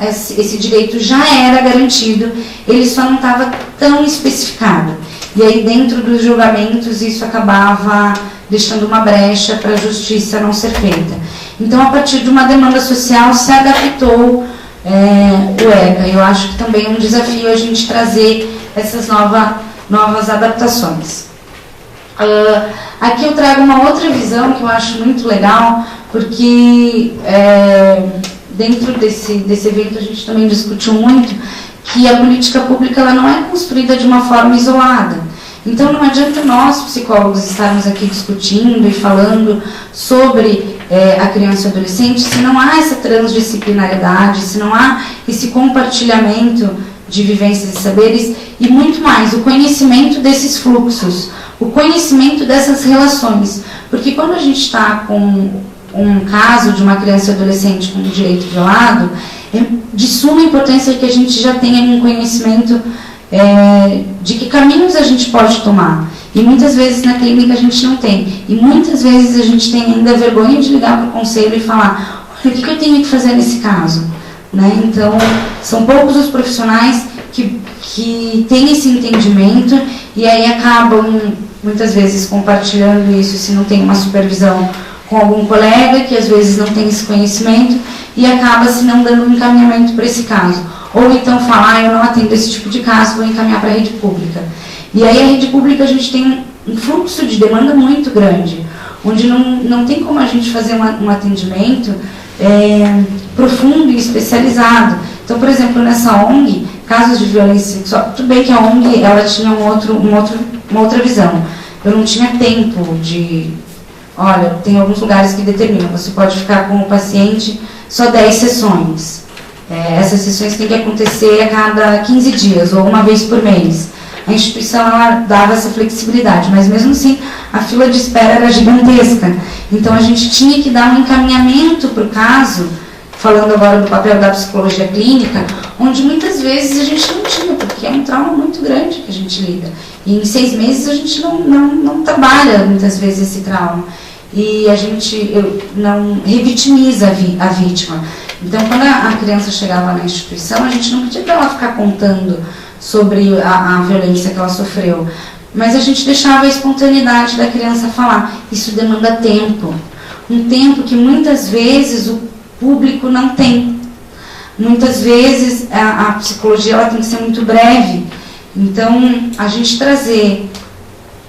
D: esse direito, já era garantido, ele só não estava tão especificado. E aí, dentro dos julgamentos, isso acabava deixando uma brecha para a justiça não ser feita. Então, a partir de uma demanda social, se adaptou o ECA. Eu acho que também é um desafio a gente trazer essas novas adaptações. Aqui eu trago uma outra visão que eu acho muito legal, porque dentro desse evento a gente também discutiu muito que a política pública ela não é construída de uma forma isolada. Então não adianta nós, psicólogos, estarmos aqui discutindo e falando sobre a criança e o adolescente se não há essa transdisciplinariedade, se não há esse compartilhamento de vivências e saberes, e muito mais, o conhecimento desses fluxos, o conhecimento dessas relações. Porque quando a gente está com um caso de uma criança e adolescente com um direito violado, é de suma importância que a gente já tenha um conhecimento de que caminhos a gente pode tomar. E muitas vezes na clínica a gente não tem. E muitas vezes a gente tem ainda vergonha de ligar para o conselho e falar: o que eu tenho que fazer nesse caso? Né? Então, são poucos os profissionais que têm esse entendimento e aí acabam, muitas vezes, compartilhando isso se não tem uma supervisão com algum colega que às vezes não tem esse conhecimento e acaba se não dando um encaminhamento para esse caso. Ou então falar: eu não atendo esse tipo de caso, vou encaminhar para a rede pública. E aí a rede pública a gente tem um fluxo de demanda muito grande. onde não tem como a gente fazer um atendimento profundo e especializado. Então, por exemplo, nessa ONG, casos de violência sexual, tudo bem que a ONG ela tinha uma outra visão. Eu não tinha tempo de... Olha, tem alguns lugares que determinam, você pode ficar com o paciente só 10 sessões. Essas sessões têm que acontecer a cada 15 dias ou uma vez por mês. A instituição ela dava essa flexibilidade, mas mesmo assim a fila de espera era gigantesca. Então a gente tinha que dar um encaminhamento para o caso, falando agora do papel da psicologia clínica, onde muitas vezes a gente não tinha, porque é um trauma muito grande que a gente lida. E em 6 meses a gente não trabalha muitas vezes esse trauma. E a gente não revitimiza a vítima. Então, quando a criança chegava na instituição, a gente não pedia para ela ficar contando sobre a violência que ela sofreu, mas a gente deixava a espontaneidade da criança falar. Isso demanda tempo, um tempo que muitas vezes o público não tem. Muitas vezes a psicologia ela tem que ser muito breve. Então, a gente trazer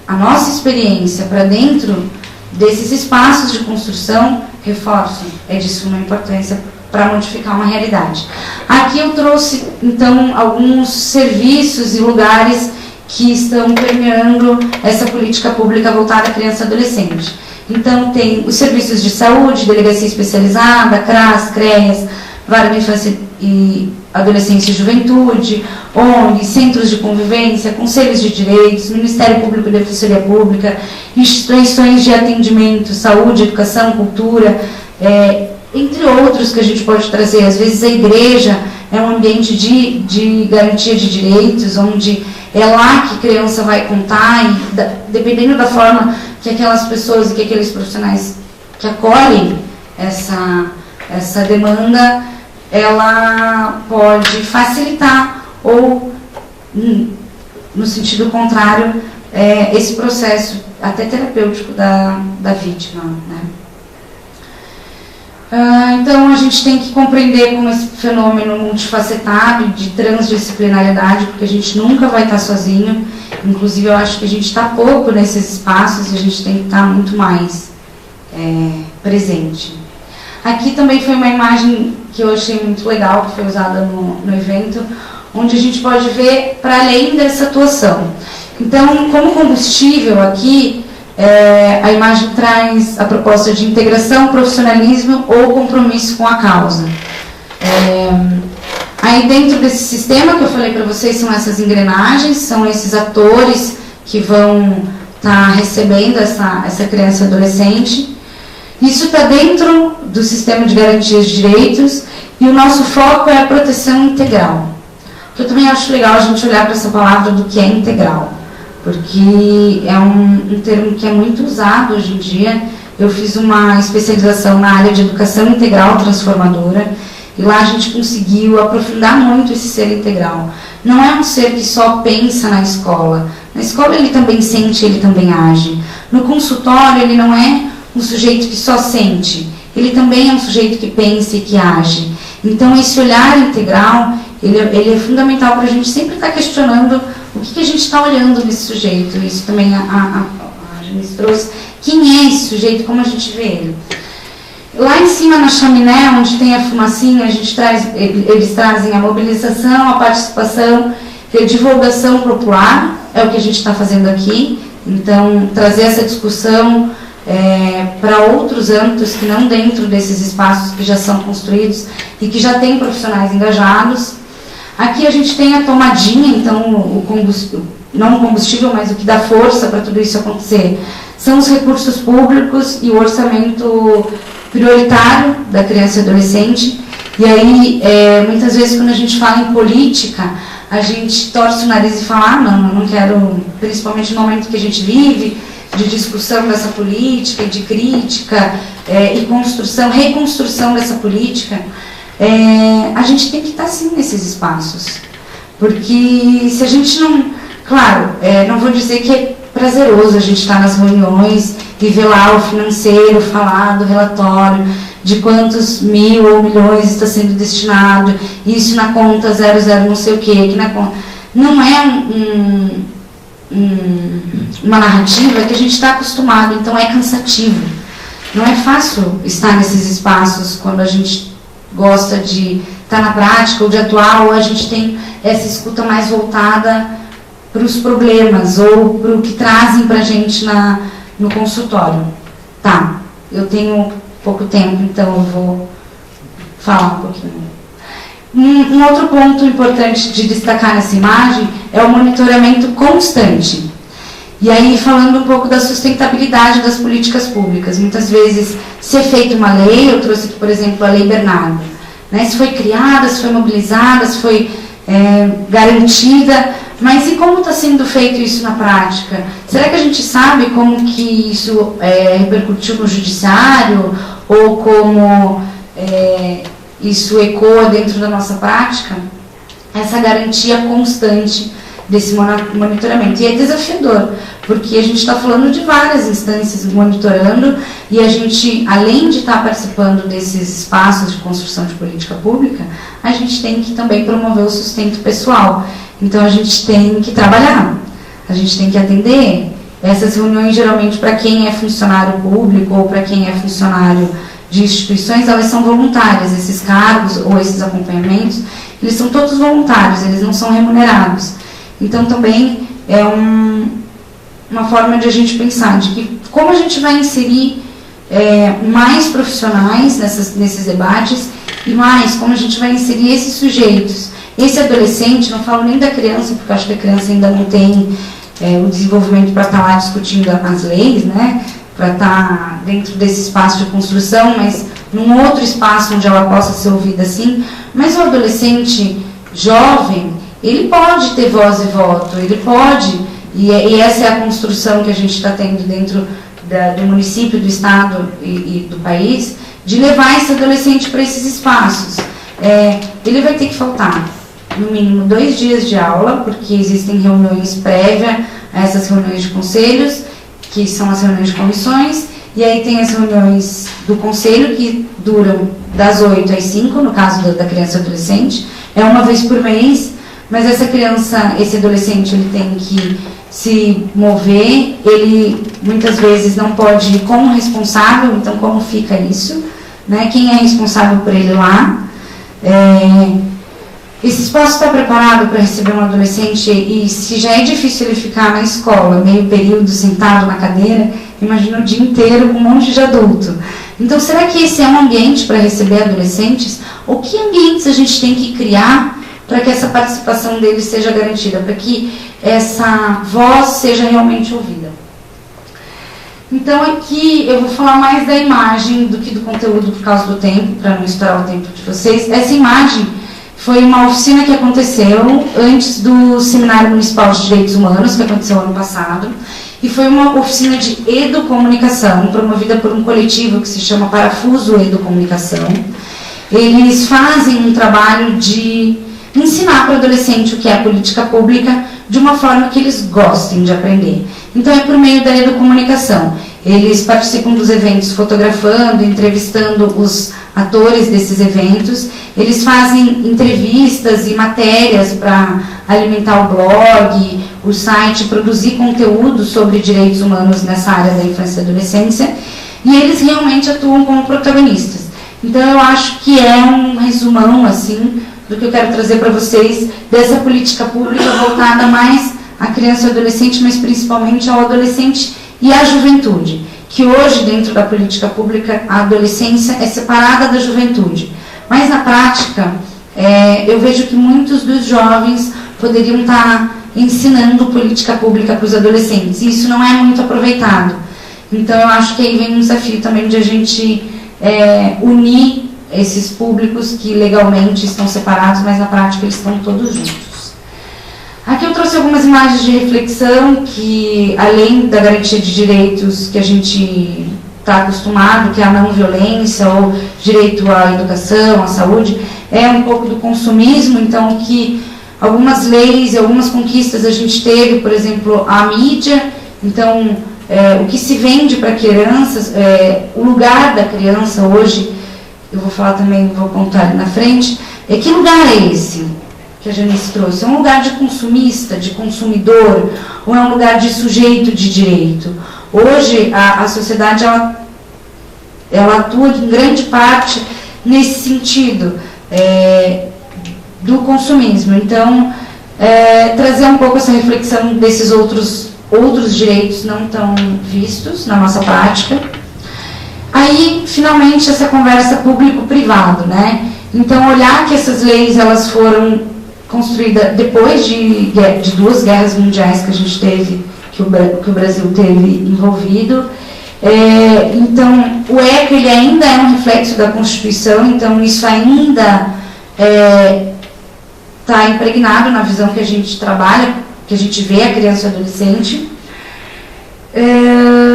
D: a nossa experiência para dentro desses espaços de construção, reforço, é de suma importância para modificar uma realidade. Aqui eu trouxe, então, alguns serviços e lugares que estão permeando essa política pública voltada à criança e adolescente. Então, tem os serviços de saúde, delegacia especializada, CRAS, CREAS, Vara de Infância e Adolescência e Juventude, ONG, centros de convivência, conselhos de direitos, Ministério Público e Defensoria Pública, instituições de atendimento, saúde, educação, cultura, entre outros que a gente pode trazer. Às vezes a igreja é um ambiente de garantia de direitos, onde é lá que a criança vai contar, e dependendo da forma que aquelas pessoas e que aqueles profissionais que acolhem essa demanda, ela pode facilitar ou, no sentido contrário, esse processo até terapêutico da vítima, né? Então, a gente tem que compreender como esse fenômeno multifacetado de transdisciplinariedade, porque a gente nunca vai estar sozinho. Inclusive, eu acho que a gente está pouco nesses espaços e a gente tem que estar muito mais presente. Aqui também foi uma imagem que eu achei muito legal, que foi usada no evento, onde a gente pode ver para além dessa atuação. Então, como combustível aqui, a imagem traz a proposta de integração, profissionalismo ou compromisso com a causa. Aí dentro desse sistema que eu falei para vocês, são essas engrenagens, são esses atores que vão estar recebendo essa criança e adolescente. Isso está dentro do sistema de garantias de direitos e o nosso foco é a proteção integral. Eu também acho legal a gente olhar para essa palavra do que é integral, porque é um termo que é muito usado hoje em dia. Eu fiz uma especialização na área de educação integral transformadora e lá a gente conseguiu aprofundar muito esse ser integral. Não é um ser que só pensa na escola. Na escola ele também sente, ele também age. No consultório ele não é um sujeito que só sente, ele também é um sujeito que pensa e que age. Então esse olhar integral, ele é fundamental para a gente sempre estar questionando o que a gente está olhando nesse sujeito. Isso também a Janice trouxe. Quem é esse sujeito, como a gente vê ele? Lá em cima na chaminé, onde tem a fumacinha, eles trazem a mobilização, a participação e a divulgação popular, é o que a gente está fazendo aqui. Então, trazer essa discussão para outros âmbitos que não dentro desses espaços que já são construídos e que já tem profissionais engajados. Aqui a gente tem a tomadinha, então o combustível, não o combustível, mas o que dá força para tudo isso acontecer são os recursos públicos e o orçamento prioritário da criança e adolescente. E aí, muitas vezes, quando a gente fala em política, a gente torce o nariz e fala, não, eu não quero, principalmente no momento que a gente vive, de discussão dessa política, de crítica e construção, reconstrução dessa política, a gente tem que estar sim nesses espaços. Porque se a gente não... Claro, não vou dizer que é prazeroso a gente estar nas reuniões e ver lá o financeiro, falar do relatório, de quantos mil ou milhões está sendo destinado, isso na conta 00 não sei o que na conta... Não é uma narrativa que a gente está acostumado, então é cansativo. Não é fácil estar nesses espaços quando a gente gosta de estar na prática ou de atuar, ou a gente tem essa escuta mais voltada para os problemas ou para o que trazem para a gente no consultório. Tá, eu tenho pouco tempo, então eu vou falar um pouquinho. Um outro ponto importante de destacar nessa imagem é o monitoramento constante. E aí, falando um pouco da sustentabilidade das políticas públicas. Muitas vezes, se é feita uma lei, eu trouxe aqui, por exemplo, a Lei Bernardo, né? Se foi criada, se foi mobilizada, se foi garantida, mas e como está sendo feito isso na prática? Será que a gente sabe como que isso repercutiu no judiciário, ou como isso ecoa dentro da nossa prática? Essa garantia constante desse monitoramento. E é desafiador, porque a gente está falando de várias instâncias monitorando, e a gente, além de estar participando desses espaços de construção de política pública, a gente tem que também promover o sustento pessoal. Então a gente tem que trabalhar, a gente tem que atender. Essas reuniões, geralmente, para quem é funcionário público ou para quem é funcionário de instituições, elas são voluntárias. Esses cargos ou esses acompanhamentos, eles são todos voluntários, eles não são remunerados. Então também é uma forma de a gente pensar de que como a gente vai inserir mais profissionais nesses debates, e mais como a gente vai inserir esses sujeitos. Esse adolescente, não falo nem da criança, porque eu acho que a criança ainda não tem o desenvolvimento para estar lá discutindo as leis, né? Para estar dentro desse espaço de construção, mas num outro espaço onde ela possa ser ouvida assim. Mas o adolescente jovem, ele pode ter voz e voto, ele pode, e essa é a construção que a gente está tendo dentro do município, do estado e do país, de levar esse adolescente para esses espaços. Ele vai ter que faltar, no mínimo, 2 dias de aula, porque existem reuniões prévias a essas reuniões de conselhos, que são as reuniões de comissões, e aí tem as reuniões do conselho, que duram das 8 às 5, no caso da criança e adolescente, é uma vez por mês. Mas essa criança, esse adolescente, ele tem que se mover, ele muitas vezes não pode ir como responsável, então como fica isso? Né? Quem é responsável por ele lá? Esse espaço está preparado para receber um adolescente, e se já é difícil ele ficar na escola, meio período, sentado na cadeira, imagina o dia inteiro com um monte de adulto. Então, será que esse é um ambiente para receber adolescentes? Ou que ambientes a gente tem que criar para que essa participação deles seja garantida, para que essa voz seja realmente ouvida? Então aqui eu vou falar mais da imagem do que do conteúdo por causa do tempo, para não estourar o tempo de vocês. Essa imagem foi uma oficina que aconteceu antes do Seminário Municipal de Direitos Humanos, que aconteceu ano passado, e foi uma oficina de educomunicação, promovida por um coletivo que se chama Parafuso Educomunicação. Eles fazem um trabalho de ensinar para o adolescente o que é a política pública de uma forma que eles gostem de aprender. Então é por meio da educomunicação. Eles participam dos eventos fotografando, entrevistando os atores desses eventos. Eles fazem entrevistas e matérias para alimentar o blog, o site, produzir conteúdo sobre direitos humanos nessa área da infância e adolescência. E eles realmente atuam como protagonistas. Então eu acho que é um resumão assim do que eu quero trazer para vocês dessa política pública voltada mais à criança e ao adolescente, mas principalmente ao adolescente e à juventude, que hoje dentro da política pública a adolescência é separada da juventude, mas na prática eu vejo que muitos dos jovens poderiam estar ensinando política pública para os adolescentes, e isso não é muito aproveitado. Então eu acho que aí vem um desafio também de a gente unir esses públicos que legalmente estão separados, mas na prática eles estão todos juntos. Aqui eu trouxe algumas imagens de reflexão que, além da garantia de direitos que a gente está acostumado, que é a não violência, ou direito à educação, à saúde, é um pouco do consumismo. Então que algumas leis e algumas conquistas a gente teve, por exemplo, a mídia. Então o que se vende para crianças, o lugar da criança hoje, eu vou falar também, vou contar ali na frente, que lugar é esse? que a Janice trouxe? É um lugar de consumista, de consumidor, ou é um lugar de sujeito de direito? Hoje, a sociedade, ela atua em grande parte nesse sentido, do consumismo. Então, trazer um pouco essa reflexão desses outros direitos não tão vistos na nossa prática. Aí, finalmente, essa conversa público-privado, né? Então, olhar que essas leis, elas foram construídas depois de 2 guerras mundiais que a gente teve, que o Brasil teve envolvido. Então, o ECA, ele ainda é um reflexo da Constituição, então isso ainda está impregnado na visão que a gente trabalha, que a gente vê a criança e o adolescente.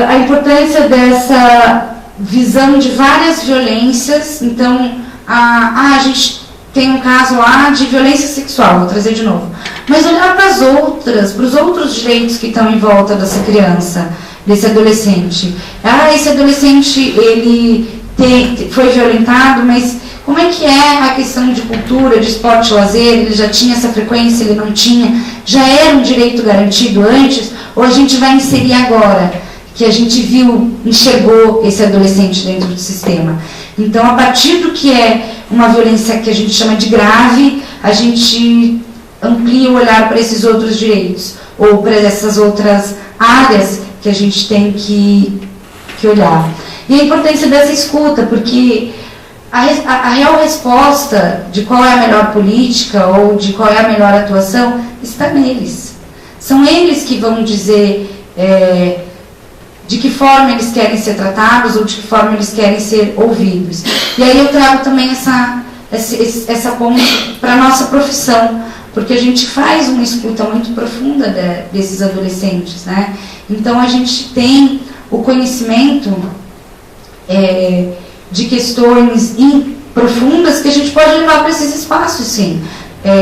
D: A importância dessa visão de várias violências. Então, a gente tem um caso lá de violência sexual, vou trazer de novo, mas olhar para os outros direitos que estão em volta dessa criança, desse adolescente. Esse adolescente, ele foi violentado, mas como é que é a questão de cultura, de esporte, lazer? Ele já tinha essa frequência, ele não tinha? Já era um direito garantido antes? Ou a gente vai inserir agora, que a gente enxergou esse adolescente dentro do sistema? Então, a partir do que é uma violência que a gente chama de grave, a gente amplia o olhar para esses outros direitos, ou para essas outras áreas que a gente tem que olhar. E a importância dessa escuta, porque a real resposta de qual é a melhor política ou de qual é a melhor atuação está neles. São eles que vão dizer de que forma eles querem ser tratados ou de que forma eles querem ser ouvidos. E aí eu trago também essa ponte para a nossa profissão, porque a gente faz uma escuta muito profunda desses adolescentes, né? Então a gente tem o conhecimento de questões profundas que a gente pode levar para esses espaços, sim.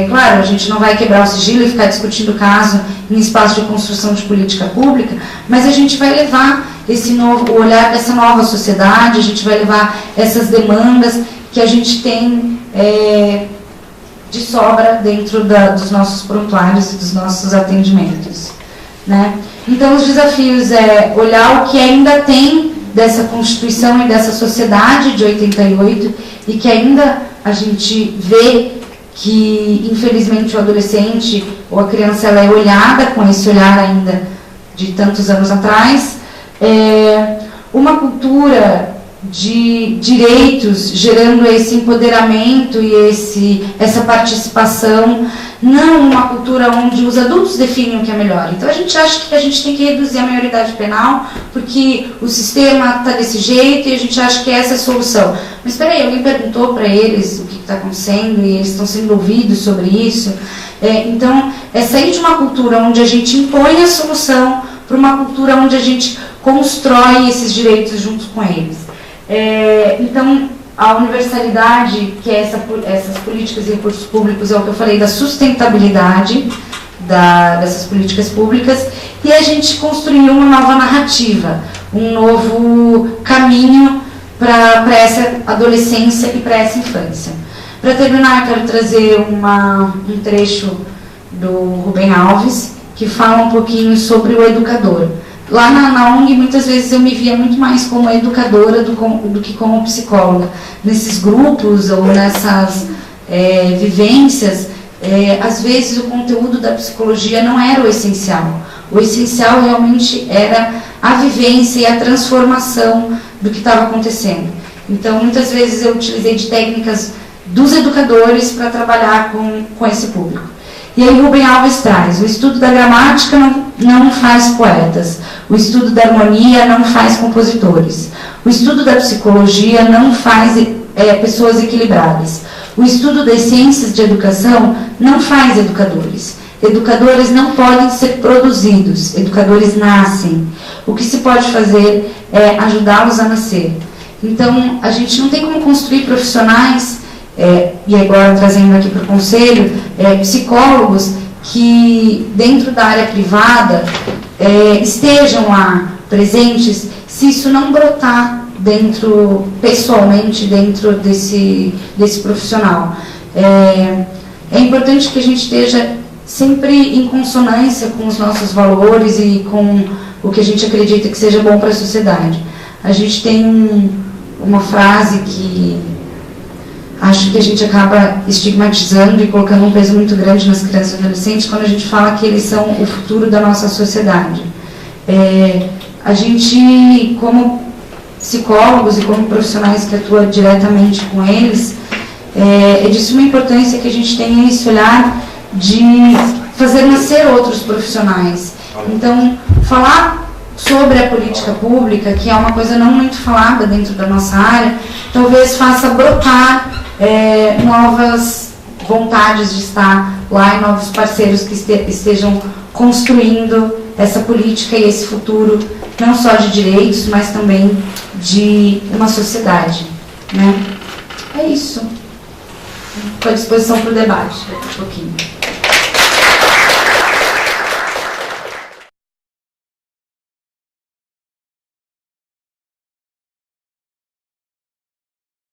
D: Claro, a gente não vai quebrar o sigilo e ficar discutindo o caso em espaço de construção de política pública, mas a gente vai levar o olhar dessa nova sociedade, a gente vai levar essas demandas que a gente tem de sobra dentro dos nossos prontuários e dos nossos atendimentos, né? Então, os desafios olhar o que ainda tem dessa Constituição e dessa sociedade de 88 e que ainda a gente vê que, infelizmente, o adolescente ou a criança ela é olhada com esse olhar ainda de tantos anos atrás. Uma cultura de direitos gerando esse empoderamento e essa participação, não uma cultura onde os adultos definem o que é melhor. Então a gente acha que a gente tem que reduzir a maioridade penal porque o sistema está desse jeito e a gente acha que essa é a solução. Mas espera aí, alguém perguntou para eles o que está acontecendo e eles estão sendo ouvidos sobre isso? Então é sair de uma cultura onde a gente impõe a solução para uma cultura onde a gente constrói esses direitos junto com eles. Então, a universalidade, que é essas políticas e recursos públicos, é o que eu falei da sustentabilidade dessas políticas públicas, e a gente construiu uma nova narrativa, um novo caminho para essa adolescência e para essa infância. Para terminar, eu quero trazer um trecho do Rubem Alves, que fala um pouquinho sobre o educador. Lá na ONG, muitas vezes eu me via muito mais como educadora do que como psicóloga. Nesses grupos ou nessas vivências, às vezes o conteúdo da psicologia não era o essencial. O essencial realmente era a vivência e a transformação do que estava acontecendo. Então, muitas vezes eu utilizei de técnicas dos educadores para trabalhar com esse público. E aí Rubem Alves traz: o estudo da gramática não faz poetas, o estudo da harmonia não faz compositores, o estudo da psicologia não faz pessoas equilibradas, o estudo das ciências de educação não faz educadores. Educadores não podem ser produzidos, educadores nascem. O que se pode fazer é ajudá-los a nascer. Então, a gente não tem como construir profissionais, e agora trazendo aqui para o conselho, psicólogos que dentro da área privada estejam lá presentes, se isso não brotar pessoalmente dentro desse profissional. é importante que a gente esteja sempre em consonância com os nossos valores e com o que a gente acredita que seja bom para a sociedade. A gente tem uma frase que acho que a gente acaba estigmatizando e colocando um peso muito grande nas crianças e adolescentes quando a gente fala que eles são o futuro da nossa sociedade. A gente, como psicólogos e como profissionais que atuam diretamente com eles, é de suma importância que a gente tenha esse olhar de fazer nascer outros profissionais. Então, falar sobre a política pública, que é uma coisa não muito falada dentro da nossa área, talvez faça brotar novas vontades de estar lá e novos parceiros que estejam construindo essa política e esse futuro, não só de direitos, mas também de uma sociedade, né? É isso. Estou à disposição para o debate daqui a pouquinho.